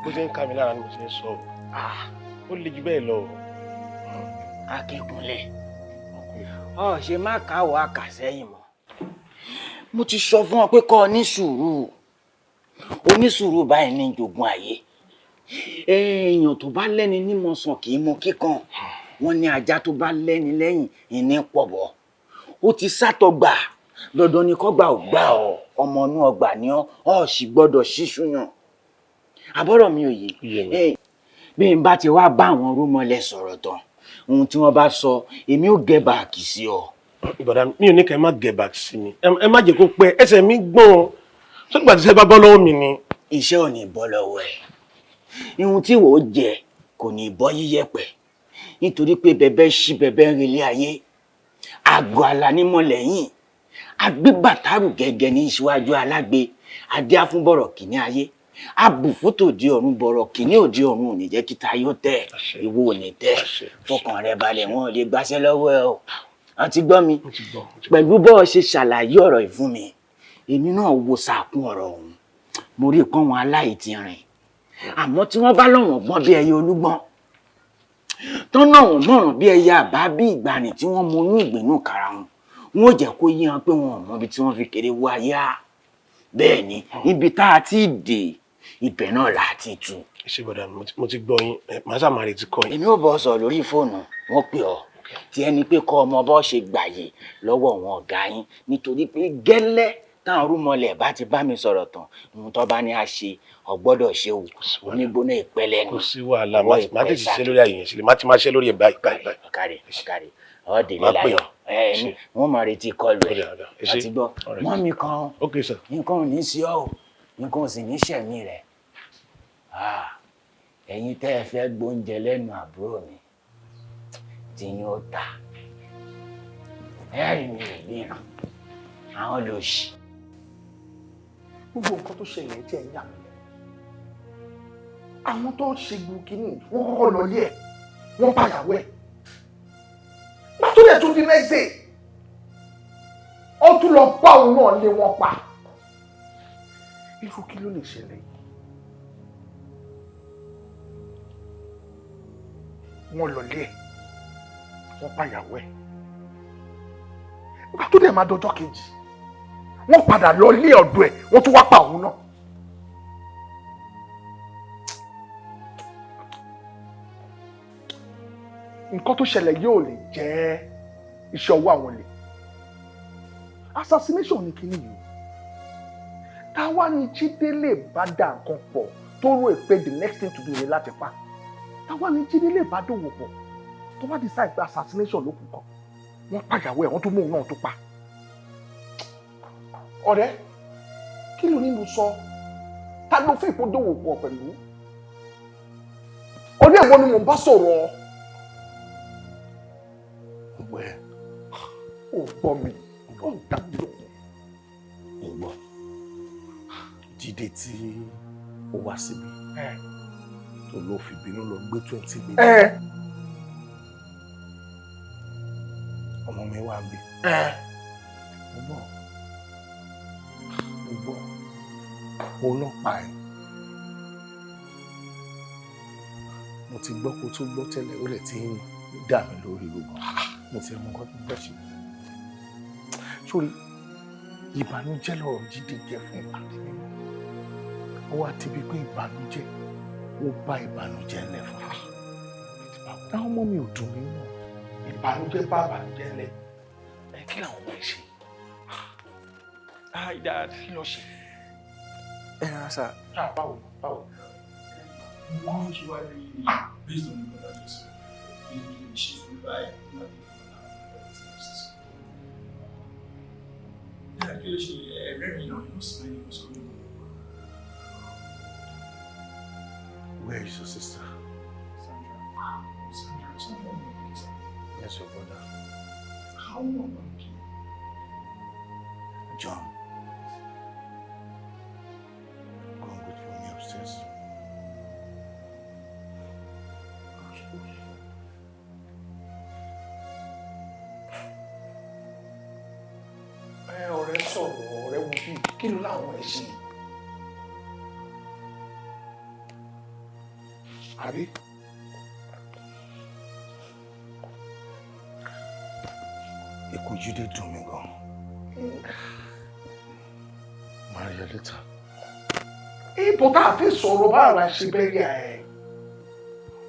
bó ṣe ń ká mi lára ni mo ṣe ń sọ ọ́. Ó le jù bẹ́ẹ̀ lọ. Akínkúnlẹ̀, ọ ṣe má káwọ́ àkàsẹ́yìn mọ́. Mo ti sọ fún ọ pé kó o ní sùúrù. Onísùúrù báyìí ní jogún ayé. Èèyàn tó bá lẹ́ni nímọ̀sán kì í mọ kíkan. Wọ́n ní ajá tó bá lẹ́ni lẹ́yìn ìní pọ̀bọ̀. Ó ti sátọgbà. Dandan ni kọ́gbà ò gbà ọ́. Ọmọ inú ọgbà ni ọ́ sì gbọ́dọ̀ ṣíṣúyàn. Àbọ̀rọ̀ mi ò yé. Bí n bá ti wá bá àwọn rúmọlẹ̀ sọ̀rọ̀ tán, ohun tí wọ́n bá sọ, èmi ò gẹ̀ báàkì sí ọ. Ìbọ̀dà mi ò ní kẹ́ ẹ má gẹ̀ báàkì sí mi. Ẹ má jẹ́ kó pẹ́, ẹsẹ̀ mi gbọ̀n. Sọ́dọ̀gbà tí iṣẹ́ bá bọ́ lọ́wọ́ mi ni. Iṣẹ́ ò ní bọ́ lọ́wọ́ ẹ̀. Ihun tí wò ó jẹ kò ní bọ́ yíyẹ̀pẹ̀. Nítorí pé bẹ̀bẹ̀ ṣí bẹ̀bẹ̀ ń relé ayé. Àgọ́ àlà ní mọ̀lẹ́yìn. Agbébàtàrù gẹ́gẹ́ ní ìṣíwájú alágbe. Adé afúnbọ̀rọ̀ kìíní ayé. Abùfótò di ọ̀run bọ̀rọ̀ kìíní òdi ọ̀run ò ní jẹ́ kíta yóò tẹ̀. Ìwọ ò ní tẹ̀. Fọkàn rẹ balẹ̀, wọn ò lè gbàṣẹ́ lọ́wọ́ ẹ o. Wọ́n ti gbọ́ mi. Pẹ̀lú bọ́ ọ ṣe ṣàlàyé ọ̀rọ̀ yìí fún mi, èmi náà wo sàkún ọ̀rọ̀ ọ̀hún. Mo rí ìpọ́n wọn aláìtì rìn. Àmọ́ tí wọ́n bá lọ́wọ́n gbọ́n bí ẹyẹ olúgbọ́n, tán náà wọ́n mọ̀ràn bí ẹyẹ àbá bí ìgbàanì tí wọ́n mú inú ìgbénú kara wọn. Wọ́n ò jẹ́ kó yé wọn pé wọn ò mọ ibi tí wọ́n fi kéré wá yá. Bẹ́ẹ̀ ni, ibi tá a ti dè, ibẹ̀ náà là á ti tú. Ṣé bọ̀dà mo ti gbọ́ yín, màá sàmà retí kọ́ yín. Èmi ò bọ́ sọ lórí fóònù, wọ́n pè ọ́. Tí ẹni pé kọ́ ọmọ bọ́ ṣe gbàyè lọ́wọ́ wọn ọ̀gá yín nítorí pé gẹ́lẹ́ táwọn rúmọlẹ̀ bá ti bá mi sọ̀rọ̀ tán, ohun tó bá ní a ṣe ọgbọ́dọ̀ ṣe o. Onígbóná ìpẹ́lẹ́ ni. Kò sí wàhálà, má tètè ṣe lórí àyè yẹn sílẹ̀, má ti máa ṣe lórí ẹ̀ báyìí. Ọ̀kàrẹ̀ ọ̀dẹ̀lẹ̀ láyọ̀. Wọ́n máa retí kọlù ẹ̀ àti gbọ́. Mọ́ mi kan, nǹkan ò ní sí ọ́ o, nǹkan ò sì ní ṣẹ̀mí rẹ̀. Ẹ̀yin tẹ́ ẹ fẹ́ gbóúnjẹ lẹ́nu àbúrò mi, tí yín ó ta. Ẹ̀rì mi ò gbìyàn, àwọn lòṣì. Gbogbo nǹkan tó ṣẹlẹ̀ tí ẹ̀ ń yà mí lẹ́nu. Àwọn tó ń ṣe gbùkínì, wọ́n kọ́kọ́ lọ lé ẹ̀, wọ́n pàyàwó ẹ̀. Tó dẹ̀ tún di next day, ó tún lọ bá òun náà lé wọn pa. Irú kí ló lè ṣẹlẹ̀ yìí? Wọ́n lọ lé ẹ̀, wọ́n pàyàwó ẹ̀. Nígbà tó dẹ̀ máa dọjọ́ kejì, wọ́n padà lọ lé ọ̀dọ̀ ẹ̀, wọ́n tún wá pa òun náà. Nǹkan tó ṣẹlẹ̀ yóò lè jẹ́ iṣẹ́ ọwọ́ àwọn olè. Assassination ni kíní yìí. Táwa ni Jídé lè bá dà nǹkan pọ̀ tó rò pé the next thing to do ni láti pa. Táwa ni Jídé lè bá dòwò pọ̀ tó bá decide pé assassination ló kù kan. Wọ́n pàyàwó ẹ̀, wọ́n tún mú òun náà tó pa. Ọ̀rẹ́, kí ló ní mo sọ? Ta ló fẹ́ ìpò dòwò pọ̀ pẹ̀lú? Ọ̀rẹ́ ìwọ ni mò ń bá sọ̀rọ̀. Ó gbọ́ mi, ó dá mi lóhùn. Ó gbọ́. Jídé tí ó wá síbi tó ló fi bínú lọ gbé 20 million. Ọmọ mi wá bí. Mo gbọ́. Òun náà pa ẹ̀. Mo ti gbọ́ kó tó gbọ́ tẹ́lẹ̀, ó lè ti ń dà mí lórí gbogbo. Mo ti mọ nǹkan tó fẹ́ ṣe. Sórí, ìbànújẹ́ lọ̀rọ̀ Jídé jẹ́ fún ìpàdé mi. Ó wá ti bí pé ìbànújẹ́ ó bá ìbànújẹ́ ńlẹ̀ fún mi. Àwọn ọmọ mi ò dùn mí mọ́. Ìbànújẹ́ bá ìbànújẹ́ ńlẹ̀. Ẹ kí làwọn ọmọ ẹ ṣe? Hi, Dad. Kí ló ṣe? Ẹ rárá sá. Báwo? Wọ́n ṣe wá rí based on the other news. Ilé ṣe fún báyìí láti fún kí ló ṣe ẹ̀rẹ́rìn náà yóò sì lẹ́yìn oṣù tó. Where is your sister? Sandra. Yes, your brother. How long are you? John. Go and wait for me upstairs. Ọ̀rẹ́ sọ̀rọ̀, ọ̀rẹ́ wo bí kí ló láwọn ẹ̀ ṣe? Àbí? Ikú Jídé dùn mí gan. Máa rí ẹ létà. Ipò tá a fi sọ̀rọ̀ báwo la ṣe bẹ́ẹ̀ ẹ̀?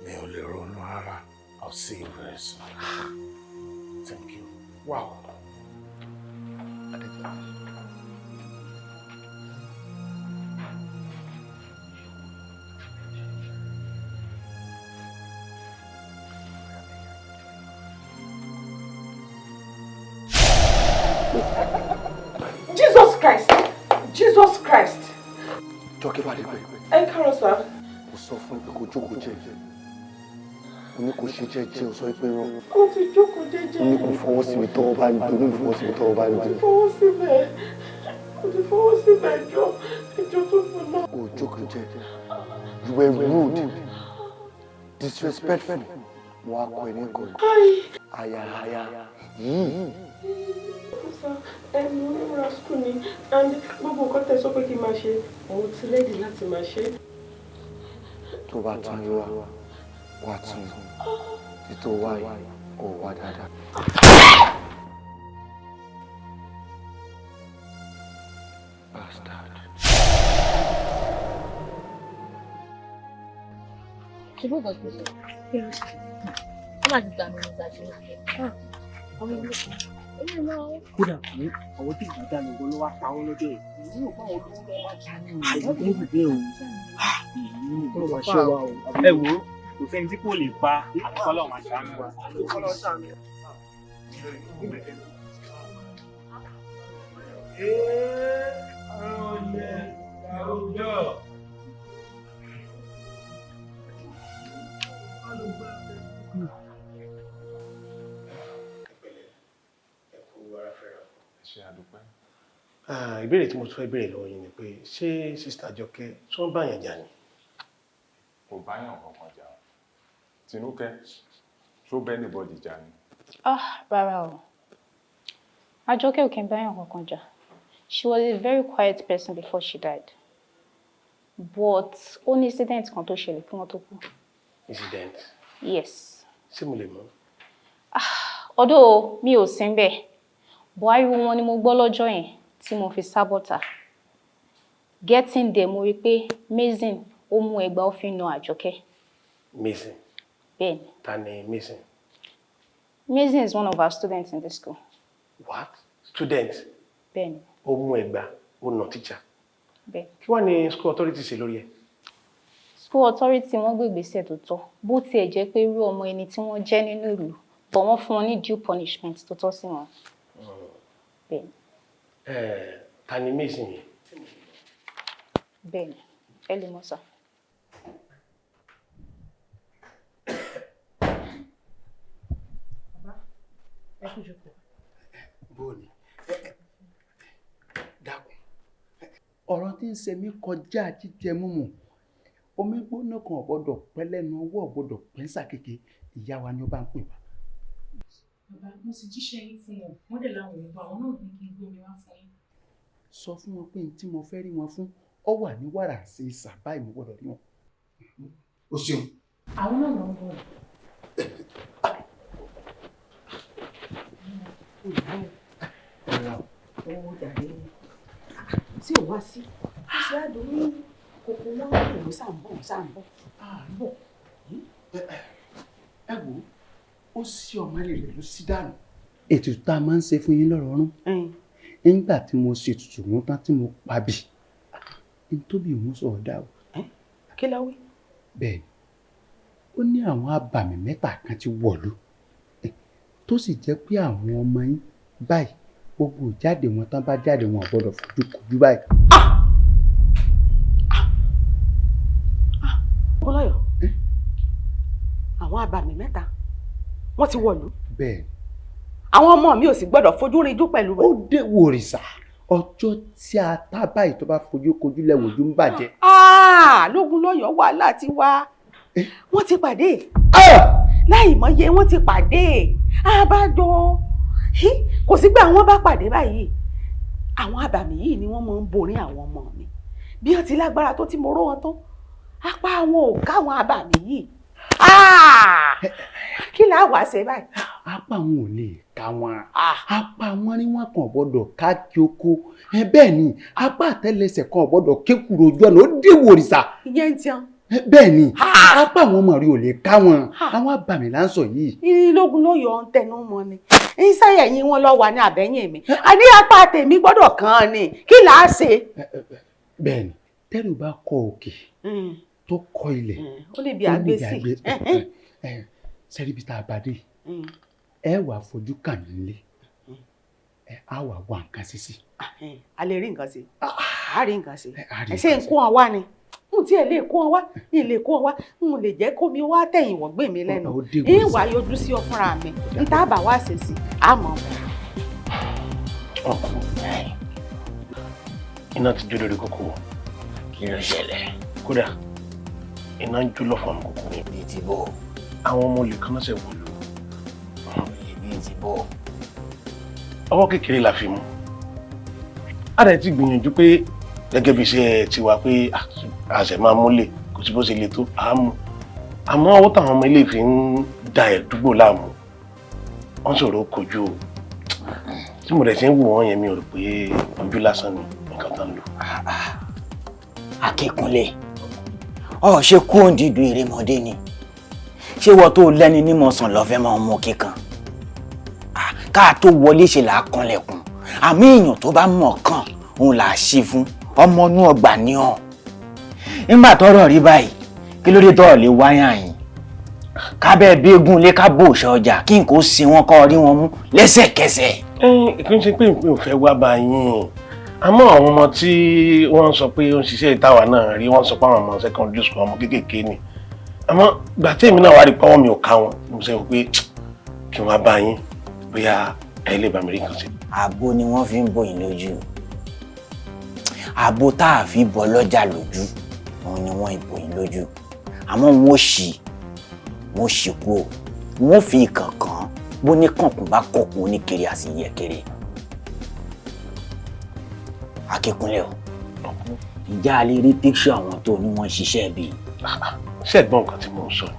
Mi ò lè ronú rárá. I'll see you very soon. Thank you. Wow. Jesus Christ! Jọ́kẹ́ bá dé pé. Ẹ káàárọ̀ sá. Mo sọ fún pé kó jókòó jẹ́. Mo ní kó ṣe jẹ́jẹ́, o sọ pé rán. Mo ti jókòó jẹ́jẹ́. Mo ní kó fọwọ́ síbi tọ́wọ́ bá ń dùn, mo ní kó fọwọ́ síbi tọ́wọ́ bá ń dùn. Mo ti fọwọ́ síbẹ̀ ẹjọ́ tó fún náà. Kó jókòó jẹ́. You were rude, disrespectful. Mo á kọ ẹni kan. Àyàráyà yìí. Mo ń múra school ni and gbogbo nǹkan tẹ́ sọ pé kí n máa ṣe òun ti lẹ́dí láti máa ṣe. Tó bá tún yé wa, wá tún títò wá yìí kò wá dáadáa. Bastard. Ṣé bó bọ̀ tó sọ? Kí ló ṣe? Ó máa ti gbà mí nígbà tí ó ṣe. Àwọn ilé kan. Kódà fún àwọn tí ìgbà dá lọ́wọ́ ló wá pa ọ́ lọ́jọ́ yìí. Ìlú ò bá wọn lówó lọ́wọ́ jù ní ìlú ìgbé o. Ìlú ò ṣe wa o. Ẹ wo kò sẹ́ni tí kò lè pa àkọlọ́ ọ̀mà ṣàánú wa. Àkọlọ́ ṣàánú. Ìbéèrè tí mo tún fẹ́ béèrè lọ́wọ́ yín ni pé ṣé sista Jọkẹ́ tí wọ́n bá yàn jà ni? Kò bá yàn kankan jà. Tinúkẹ́ ṣó bẹ́ẹ̀ ní bọ́ọ̀dì jà ni? Rárá o. Àjọkẹ́ ò kí n bá yàn kankan jà. She was a very quiet person before she died. But ó ní incident kan tó ṣẹlẹ̀ kí wọ́n tó kú. Incident? Yes. Ṣé mo lè mọ̀? Although mi ò sí níbẹ̀, but ariwo wọn ni mo gbọ́ lọ́jọ́ yẹn tí mo fi sábọ̀tà. Getting there mo rí pé Mason ó mú ẹgbà ó fi na Àjọkẹ́. Mason? Bẹ́ẹ̀ni. Ta ni Mason? Mason is one of our students in the school. What? Student? Bẹ́ẹ̀ni. Ó mú ẹgbà ó na teacher. Bẹ́ẹ̀ni. Kí wá ní school authority ṣe lórí ẹ̀? School authority wọ́n gbé ìgbésẹ̀ tó tọ́ bó tiẹ̀ jẹ́ pé irú ọmọ ẹni tí wọ́n jẹ́ nínú ìlú but wọ́n fún wọn ní due punishment tó tọ́ sí wọn. Bẹ́ẹ̀ni. Ta ni Mason yẹn? Bẹ́ẹ̀ni, ẹ lè mọ̀ sá. Ẹ kú jókòó. Bóòni, dákun. Ọ̀rọ̀ tí ń ṣe mí kọjá jíjẹ múmu. Omi gbóná kan ò gbọdọ̀ pẹ́ lẹ́nu ọwọ́ ò gbọdọ̀ pẹ́ ń sàkéke. Ìyá wa ni ó bá ń pè wá. Bàbá, mo sì jíṣẹ́ yín fún wọn. Wọ́n dẹ̀ láwọn òyìnbó àwọn náà ní kí n gbómi wá fún yín. Sọ fún wọn pé tí mo fẹ́ rí wọn fún ọ wà ní wàrà ṣe ìsàbá ìmú gbọdọ̀ rí wọn. O ṣeun. Àwọn náà lọ ń bọ̀. Owó jàre tí ò wá sí. Ó ṣe àdó ní kòkó wọn kò ló sàǹbọ̀ sàǹbọ̀. bọ̀ ẹ wò ó sí ọmọ rẹ̀ ló sí dànù. ètùtù tá a máa ń ṣe fún yín lọ́rọ̀ ọ̀run nígbà tí mo ṣe ètùtù wọn tán tí mo pa bì ní tóbi òun sọ̀rọ̀ dá o. kí ló wí. bẹ́ẹ̀ ó ní àwọn abàmì mẹ́ta kan ti wọ̀lú tó sì jẹ́ pé àwọn ọmọ yín báyìí gbogbo jáde wọn tán bá jáde wọn ò gbọ́dọ̀ fojú kojú báyìí. Bọ́láyọ̀ àwọn abàmì mẹ́ta wọ́n ti wọ̀lú. bẹ́ẹ̀ àwọn ọmọ mi ò sì gbọ́dọ̀ fojú rinjú pẹ̀lú rẹ̀. ó dé wòrìṣà ọjọ́ tí a tá báyìí tó bá fojú kojú lẹ́wọ̀n ojú ń bàjẹ́. Lógúnlọ́yọ̀ wàhálà ti wá wọ́n ti pàdé láì mọye wọ́n ti pàdé àbájọ kò sígbà wọ́n bá pàdé báyìí àwọn abàmì yìí ni wọ́n máa ń borí àwọn ọmọ mi bí wọ́n ti lágbára tó tí mo ró wọn tó apá wọn ò káwọn abàmì yìí kí là wá ṣe báyìí. apá wọn ò lè ká wọn apá wọn ni wọn kàn gbọ́dọ̀ ká kí oko bẹ́ẹ̀ ni apá àtẹ́lẹsẹ̀ kan gbọ́dọ̀ kékùrò ojú ọ̀nà ó dé wòrìṣà. ìyẹn ń tiẹn. bẹ́ẹ̀ ni apá àwọn ọmọ rí ò lè ká wọn àwọn abàmì là ń sọ yìí. Lógúnlọ́yọ̀ ń tẹnu mọ́ ni ìsáyẹ̀ yín wọn lọ wà ní àbẹ́yìn mi a ní apá tèmi gbọ́dọ̀ kàn án ni kí là á ṣe. bẹ́ẹ̀ ni tẹ́rù bá kọ òkè tó kọ ilẹ̀ ó lè bí àgbésì sẹ́ríbi tá a bá dé ẹ wàá fojú kàn mí lé á wàá wá nǹkan sí sí. a lè rí nǹkan sí a rí nǹkan sí ẹ ṣe ń kó wọn wá ni n tí ẹ lè kó wọn wá n lè kó wọn wá n lè jẹ́ kó mi wá tẹ̀yìn wọ́n gbé mi lẹ́nu n wà yọjú sí ọ fúnra mi n tá a bá wá ṣe sí àmọ́. iná ti jó lórí kókó kí ló ṣẹlẹ̀ kódà iná ń jó lọ́fọ̀ọ́ kókó. ibi tí bò. àwọn ọmọ olè kan náà ṣe wọlé. ibi tí bò. ọwọ́ kékeré la fi mú. a rẹ̀ ti gbìyànjú pé gẹ́gẹ́ bí iṣẹ́ tiwa pé àṣẹ máa múlẹ̀ kò sí bó ṣe le tó àámu àmọ́ ọwọ́ táwọn ọmọ ilé fi ń da ẹ̀dúgbò láàmú wọ́n ṣòro kojú o tí mo rẹ̀ ṣe ń wò wọ́n yẹn mi ò rò pé ojú lásán ni nǹkan tán lò. Akíkúnlé ọ ṣe kú òǹdídùn ìrèmọdé ni ṣé wọ́n tó lẹ́ni nímọ̀sán lọ́fẹ́ máa mú kíkan ká tó wọlé ṣe là á kanlẹ̀kùn àmì èèyàn tó bá mọ̀ kàn òun là á ṣe fún ọmọ inú ọgbà ní ọ nígbà tọ́rọ̀ rí báyìí kí ló dé tọ́rọ̀ lè wáyà yín kábẹ́ bí egun lé ká bò ṣe ọjà kí n kò sí wọn kọ́ rí wọn mú lẹ́sẹ̀kẹsẹ̀. kí n ṣe pé mi ò fẹ́ wá bá yín àmọ́ àwọn ọmọ tí wọ́n sọ pé ó ń ṣiṣẹ́ ìtawà náà rí wọ́n sọ pé àwọn ọmọ secondary school ọmọ kéékèèké ni àmọ́ gbà tí èmi náà wá rí pọ́wọ́ mi ò ká wọn mo ṣe pé kí wọ́n bá yín bóyá ẹ lè bá mi rí kan sí. ààbò ni wọ́n fi ń bò yín lójú ààbò tá a fi bọ́ lọ́jà lójú òun ni wọ́n ìbò yín lójú àmọ́ wọ́n ṣì kú o wọ́n fi ìkànkàn bó ní kànkùn bá kọ̀kùn oníkiri àti yẹ̀kẹ̀rẹ̀. Akíkúnlé o ìjà lè rí píkṣọ àwọn tó ní wọ́n ṣiṣẹ́ bíi. ṣẹ́gbọ́n nǹkan tí mò ń sọ ni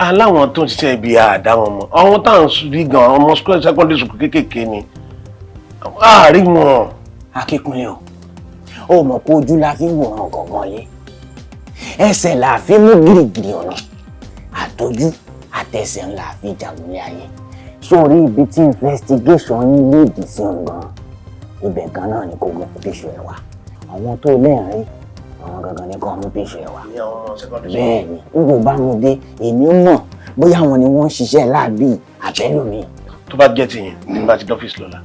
aláwọn tó ń ṣiṣẹ́ ibi àdá wọn mọ́ àwọn táwọn rí gan ọmọ secondary school kéékèèké ni àárí wọn. Akíkúnlé o ó mọ̀ pé ojú la fi ń wòran gangan lé ẹsẹ̀ la fi mú gírígírí ọ̀nà àtọ́jú àtẹsẹ̀ ńlá fi jagunlé ayé sórí ibi tí investigation yín léèdì sí ọ̀gbọ́n ibẹ̀ gan náà ni kò mú píṣọ ẹ̀ wá àwọn tó lẹ́rìn àwọn gangan ní kò mú píṣọ ẹ̀ wá bẹ́ẹ̀ ni n kò bá mu dé èmi mọ̀ bóyá àwọn ni wọ́n ń ṣiṣẹ́ láàbì àbẹ́lómi. tó bá jẹ́ tiyẹn ní bá ti dọ́fíìsì lọ́la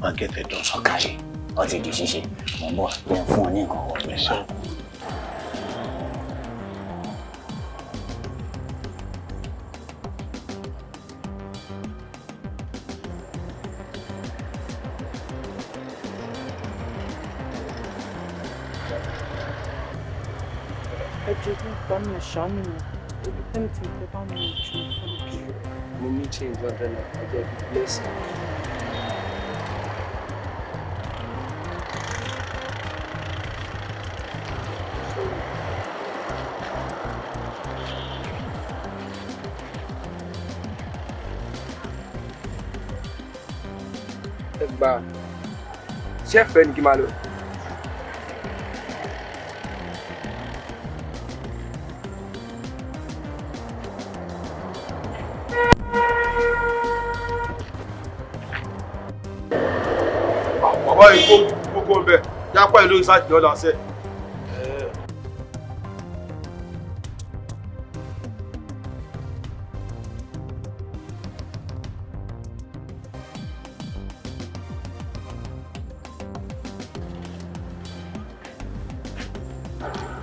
máa gẹ̀tẹ̀ dán. ọ̀kàrẹ̀ ọtí di ṣíṣe mọ̀ bọ̀ jẹ́ fún ọ ní nǹkan ọ̀gbìn. Ẹjọ́ bá mi ṣàánú mi, ẹni tí mo bá mi jù fún mi. Mo ní change 100 naira, ọjọ́ ìbí blessing. Ẹ gbà ṣé ẹ fẹ́ ni kí n máa lọ? bọ̀bọ̀ ìkó gbogbo ń bẹ̀ jápọ̀ ìlú ìsáàjì lọ́la ṣe.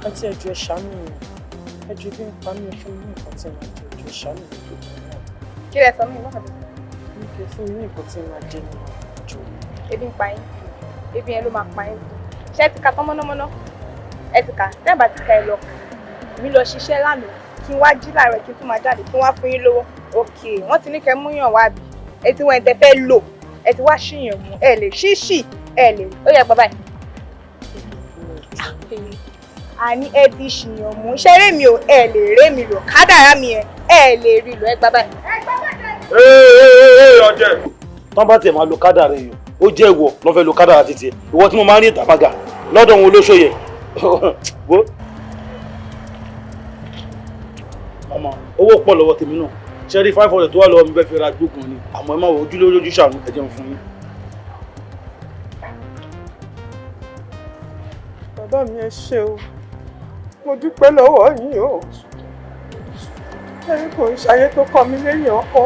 àti ẹjọ́ ẹ ṣàánú mi ẹjọ́ bí ń pa mí fún mi ní nǹkan tí màá jẹ ẹjọ́ ṣàánú mi tó kàn náà. kí lẹ sọ mí lọ́kàn tó sọ. mi kì í fún mi ní nǹkan tí màá jẹ nínú àjọ. ebi ń pa yín ebi yẹn ló máa pa yín. ṣé ẹ ti ka tán mọ́nàmọ́ná ẹ ti kà tẹ́ẹ̀bà ti ka ẹ lọ mi lọ ṣiṣẹ́ lánàá kí n wá jí láàárọ̀ kí n tún máa jáde kí n wá fún yín lówó òkè wọ́n ti ní kẹ́ mú yàn wá bí ẹ ti wọ́n ẹ tẹ́ fẹ́ lò ẹ ti wá ṣìyàn mú ẹ lè ṣíṣì ẹ lè ó yẹ bàbá yìí. àní ẹ ti ṣìyàn mú ṣeré mi ò ẹ lè ré mi lò kádàrá mi ẹ lè rí lò ẹ gbà báyìí. ọjẹ tán bá tiẹ̀ máa lo kádàrá èèyàn ó jẹ́ ìwọ lọ́ fẹ́ lo kádàrá títí ẹ̀ ìwọ tí mo máa ń rí ìtàbàgà lọ́dọ̀ òun olóṣòyẹ. ọmọ owó pọ̀ lọ́wọ́ tèmi náà ṣe rí 500 tó wà lọ́wọ́ mi fẹ́ fi ra gbógun ni àmọ́ ẹ má wọ ojúlé lójú ṣàánú ẹ̀jẹ̀ ń fún yín. bàbá mi ẹ ṣé o mo dúpẹ́ lọ́wọ́ yín o ẹ̀yin kò ń ṣayé tó kọ́ mi lẹ́yìn ọkọ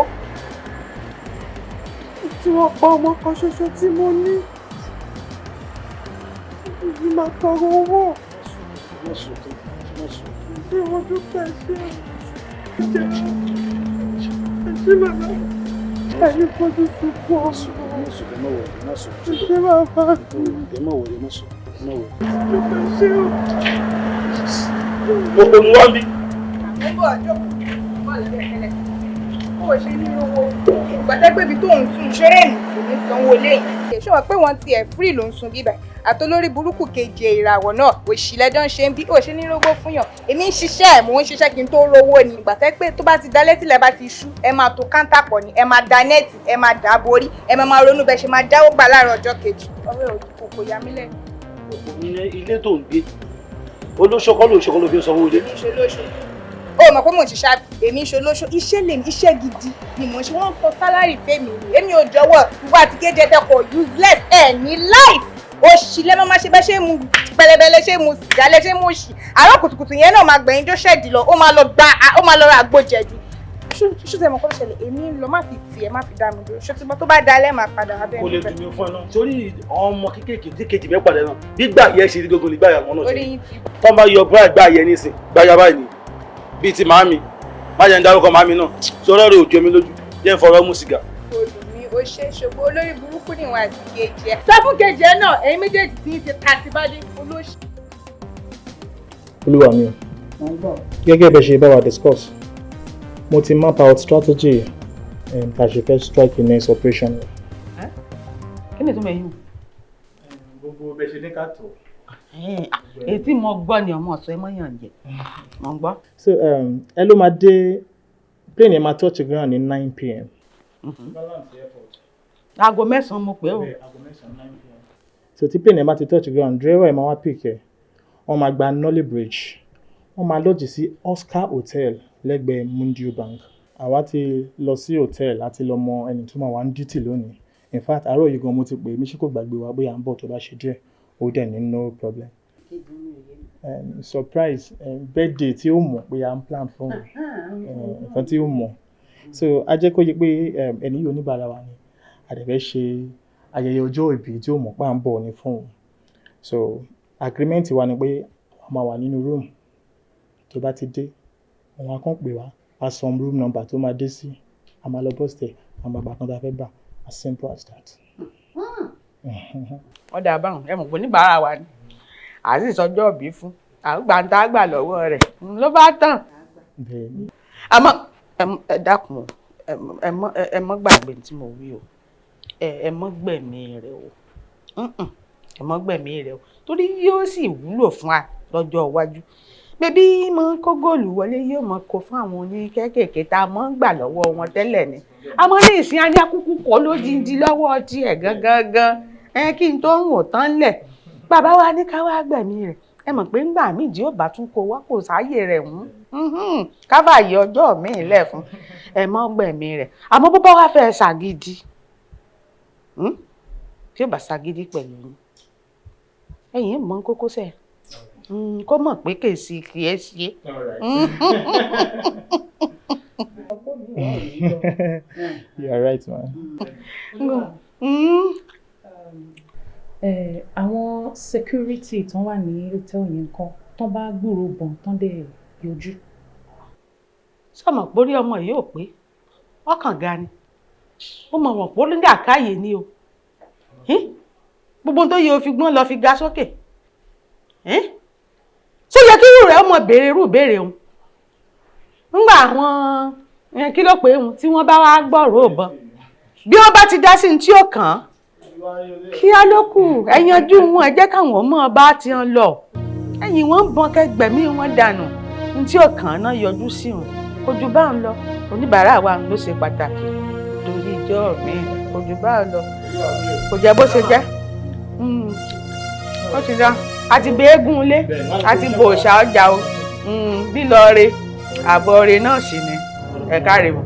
tí wọ́n pa ọmọ kan ṣoṣo tí mo ní ìdí máa tọrọ owó ṣé mo dúpẹ́ ṣé ṣé bàbá ẹ̀yin fojú sunkún ọmọ ṣé bàbá ṣé o. olùwà mi. àmúbọ̀ ọjọ́ bọ́ọ̀lù tẹ́lẹ̀ kó o ṣe ní owó ìgbàdẹ́gbẹ́bi tó ń sùn ṣé èmi kò ní sanwó lẹ́yìn. ṣé wọ́n pé wọ́n ti ẹ̀ free ló ń sun bíbẹ̀ àtolórí burúkú keje ìràwọ̀ náà òṣìlẹ́dán ṣe ń bí ó ṣe ní rówó fún yàn èmi ń ṣiṣẹ́ mò ń ṣiṣẹ́ kí n tó rówó ni ìgbàtẹ́ pé tó bá ti dalẹ́ tílẹ̀ bá ti ṣú ẹ máa to káńtà pọ̀ ni ẹ máa da nẹ́ẹ̀tì ẹ máa dà á borí ẹ máa ronú bẹ́ẹ̀ ṣe máa dáwó gbà láàárọ̀ ọjọ́ kejì ọ̀rẹ́ kò yá mi lẹ́nu. ilé tó ń gbé olóṣòkò ló fi sanwó ilé. ó mọ̀ pé mò ń ṣiṣẹ́ àbí èmi ń ṣolóṣó iṣẹ́ lè ní iṣẹ́ gidi ni mò ń ṣe wọ́n ń sọ sálárì fẹ́mi ni èmi ò jọ̀wọ́ ìwà àti kéde tẹkọ̀ useless ẹ̀ ní life òṣì lẹ́mọ́ máa ṣe bẹ́ ṣe mu pẹlẹbẹlẹ ṣe mu sìgá lẹ ṣe mu òṣì àárọ̀ kùtùkùtù yẹn náà máa gbẹ̀yìn jó ṣẹ̀dì lọ ó máa lọ ra àgbo jẹ̀dù ṣú tẹ̀ mọ́ kó ló ṣẹlẹ̀ èmi ń lọ má fi tiẹ̀ má fi dá mi dúró ṣó ti bọ́ tó bá dalẹ̀ máa padà wá bẹ́ẹ̀ kò lè dùn mí fún ẹ náà torí àwọn ọmọ kéékèèké tí kejì mẹ́pàá náà gbígbà yẹ ṣe gógó nígbà yà wọn náà ṣe tó bá yọ búrá ìgbà yẹ nísìn gbáyà báyìí ni bíi ti màámi má jẹ́ ń dárúkọ màámi náà sọ̀rọ̀ rẹ̀ òjò mi lójú jẹ́ ń fọwọ́ mú sìgá. ó ṣe ṣògbó olórí burúkú níwọ̀n àti kejì ẹ̀. sọ fún kejì ẹ náà ẹ̀yin méjèèjì tí ń ṣe tàtibádé olóṣì. olúwa mi o gẹ́gẹ́ bẹ́ẹ̀ ṣe bá wa discuss mo ti map out strategy ta ṣe fẹ́ strike the next operation. kí ni ìtumọ̀ ẹ̀yìn? gbogbo bẹ́ẹ̀ ṣe ní ká tó. èyí tí mo gbọ́ ni ọmọ ọ̀sọ́ ẹ mọ́ yàn jẹ mo ń gbọ́. so ẹ ló máa dé plane ẹ máa touch ground ní 9 p.m. aago mẹ́sàn-án mo pè ó. so tí plane ẹ bá ti touch ground driver ẹ máa wá pick ẹ wọ́n máa gba Nolly Bridge wọ́n máa lọ́ọ̀jì sí Oscar Hotel lẹ́gbẹ̀ẹ́ Mundio Bank. àwa ti lọ sí hotel láti lọ mọ ẹni tó máa wà ní duty lónìí in fact àárọ̀ yìí gan mo ti pè é mi ṣé kò gbàgbé wa bóyá ń bọ̀ tó bá ṣe díẹ̀ ó dẹ̀ ní no problem. Surprise birthday tí ó mọ̀ pé à ń plan fún nǹkan tí ó mọ̀ so a jẹ́ kó yẹ pé ẹni yìí oníbàárà wa ni a dẹ̀ fẹ́ ṣe ayẹyẹ ọjọ́ ìbí tí ó mọ̀ pé à ń bọ̀ ní fún un so agreement wa ni pé a máa wà nínú room tó bá ti dé àwọn akán pè wá a sọ room number tó máa dé sí a máa lọ bọ́sítẹ̀ àwọn bàbá kan tá a fẹ́ gbà as simple as that. ọ̀dà àbáhùn ẹ mọ̀ pé oníbàárà wa ni àti ìsọjọ́ òbí fún àgbàǹtà gbà lọ́wọ́ rẹ̀ ló bá tàn. àmọ́ ẹ dákun ẹ mọ́ gbàgbé tí mo wí o ẹ mọ́ gbẹ̀mí rẹ̀ o ẹ mọ́ gbẹ̀mí rẹ̀ o torí yóò sì wúlò fún wa lọ́jọ́ iwájú bébí mo kó góòlù wọlé yóò mọ kó fún àwọn oní kéékèèké tá a mọ́ ń gbà lọ́wọ́ wọn tẹ́lẹ̀ ni àmọ́ ní ìsìn ajá kúkú kọ́ lódindi lọ́wọ́ tiẹ̀ gangan kí n tó ń wò tán lẹ̀ bàbá wa ní ká wá gbẹ̀mí rẹ̀ ẹ mọ̀ pé ńgbà míì tí ó bá tún kó wá kò sáyè rẹ̀ kábàáyé ọjọ́ míì lẹ̀ fún ẹ mọ́ gbẹ̀mí rẹ̀ àmọ́ bó bá wá fẹ́ ṣàgídí tí ó bá ṣagídí pẹ̀lú yín ẹ̀yin mọ̀ kókósẹ̀ kó mọ̀ pé kèsì kì í ṣe. You are right, man. Àwọn security tán wà ní hotel yẹn kan tán bá gbúròó bọ̀n tán dẹ̀ yọjú. Sọ̀mọ̀ pórí ọmọ yìí ò pé ọkàn ga ni ó mọ̀ wọ̀n pórí ní àkáyè ni o gbogbo tó yẹ o fi gbọ́n lọ fi ga sókè tó yẹ kí irú rẹ̀ ọmọ béèrè irú béèrè òun ńgbà àwọn kí ló pé òun tí wọ́n bá wá gbọ́rọ̀ òbọn bí wọ́n bá ti dá sí ní tí ó kàn án kí á ló kù ẹ̀yanjú wọn ẹ jẹ́ káwọn ọmọ bá ti ń lọ ẹ̀yìn wọn ń bọ́n kẹgbẹ̀mí wọn dànù ní tí ó kàn án náà yọjú sí òun ojú bá ń lọ oníbàárà wa ló ṣe pàtàkì torí ìjọ mi ojú bá ń lọ kò jẹ́ bó ṣe jẹ́ ó ti dá àti béégún ilé àti bòòṣà ọjà o bí lọ re àbọ̀ re náà sì ni ẹ̀ka rè wọ̀.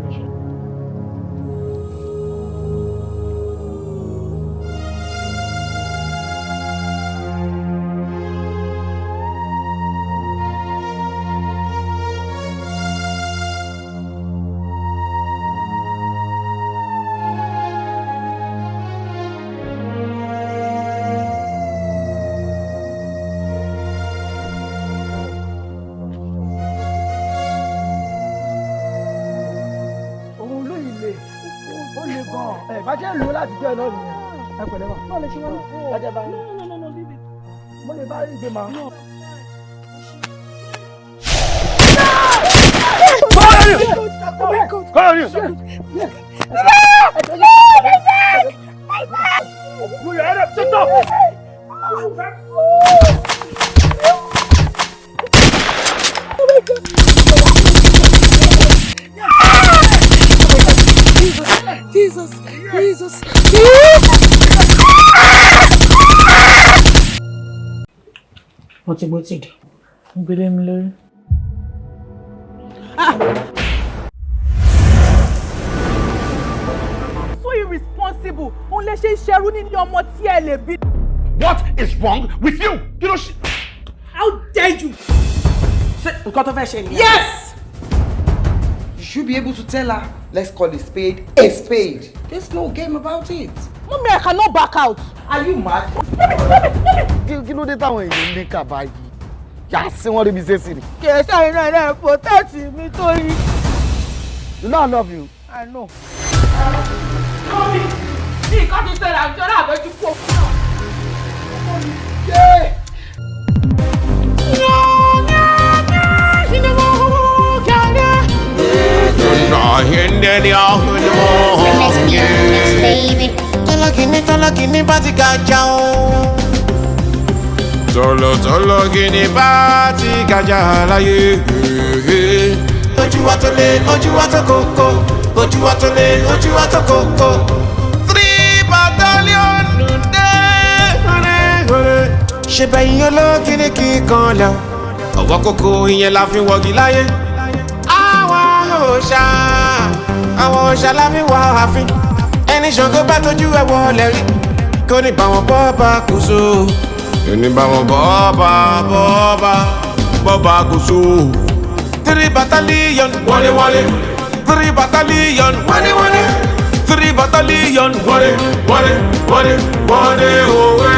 Mo ti gbó tìdí. Gbélé mi lórí. So irresponsible. Òun lè ṣe ìṣẹ́rú nínú ọmọ tí ẹ lè bí. What is wrong with you? Kí ló ṣe? How dare you? Ṣé nǹkan tó fẹ́ ṣe nìyẹn? Yes! You should be able to tell her, let's call a spade a spade. There's no game about it. Mommy, I cannot back out. Are you mad? Kí ló dé táwọn èèyàn ní kàbá yìí? Yà á sí wọn rí mi ṣe sí ni. Kì í ṣe iná iná protect mi torí. You know I love you. I know. Mommy, ní nǹkan ti ṣẹlẹ̀ àjọ náà àbẹ́jú kú òkú náà. Tolo kini bati gaja o. Tolo kini bati gaja láyé. Ojú wa tó lé, ojú wa tó kókó. Ojú wa tó lé, ojú wa tó kókó. 3 battalion dé. Ṣé bẹ́yìn olókìní kíkan lọ? Ọwọ́ kókó ìyẹn la fi wọ́gi láyé. Àwọn òòṣà la fi wá àfin. Ẹni Ṣàngó bá tójú ẹ wọlé rí kò ní bá wọn bọ́ọ̀bà kòso kò ní bá wọn bọ́ọ̀bà kòso. 3 battalion wọlé 3 battalion wọlé 3 battalion wọlé òwe.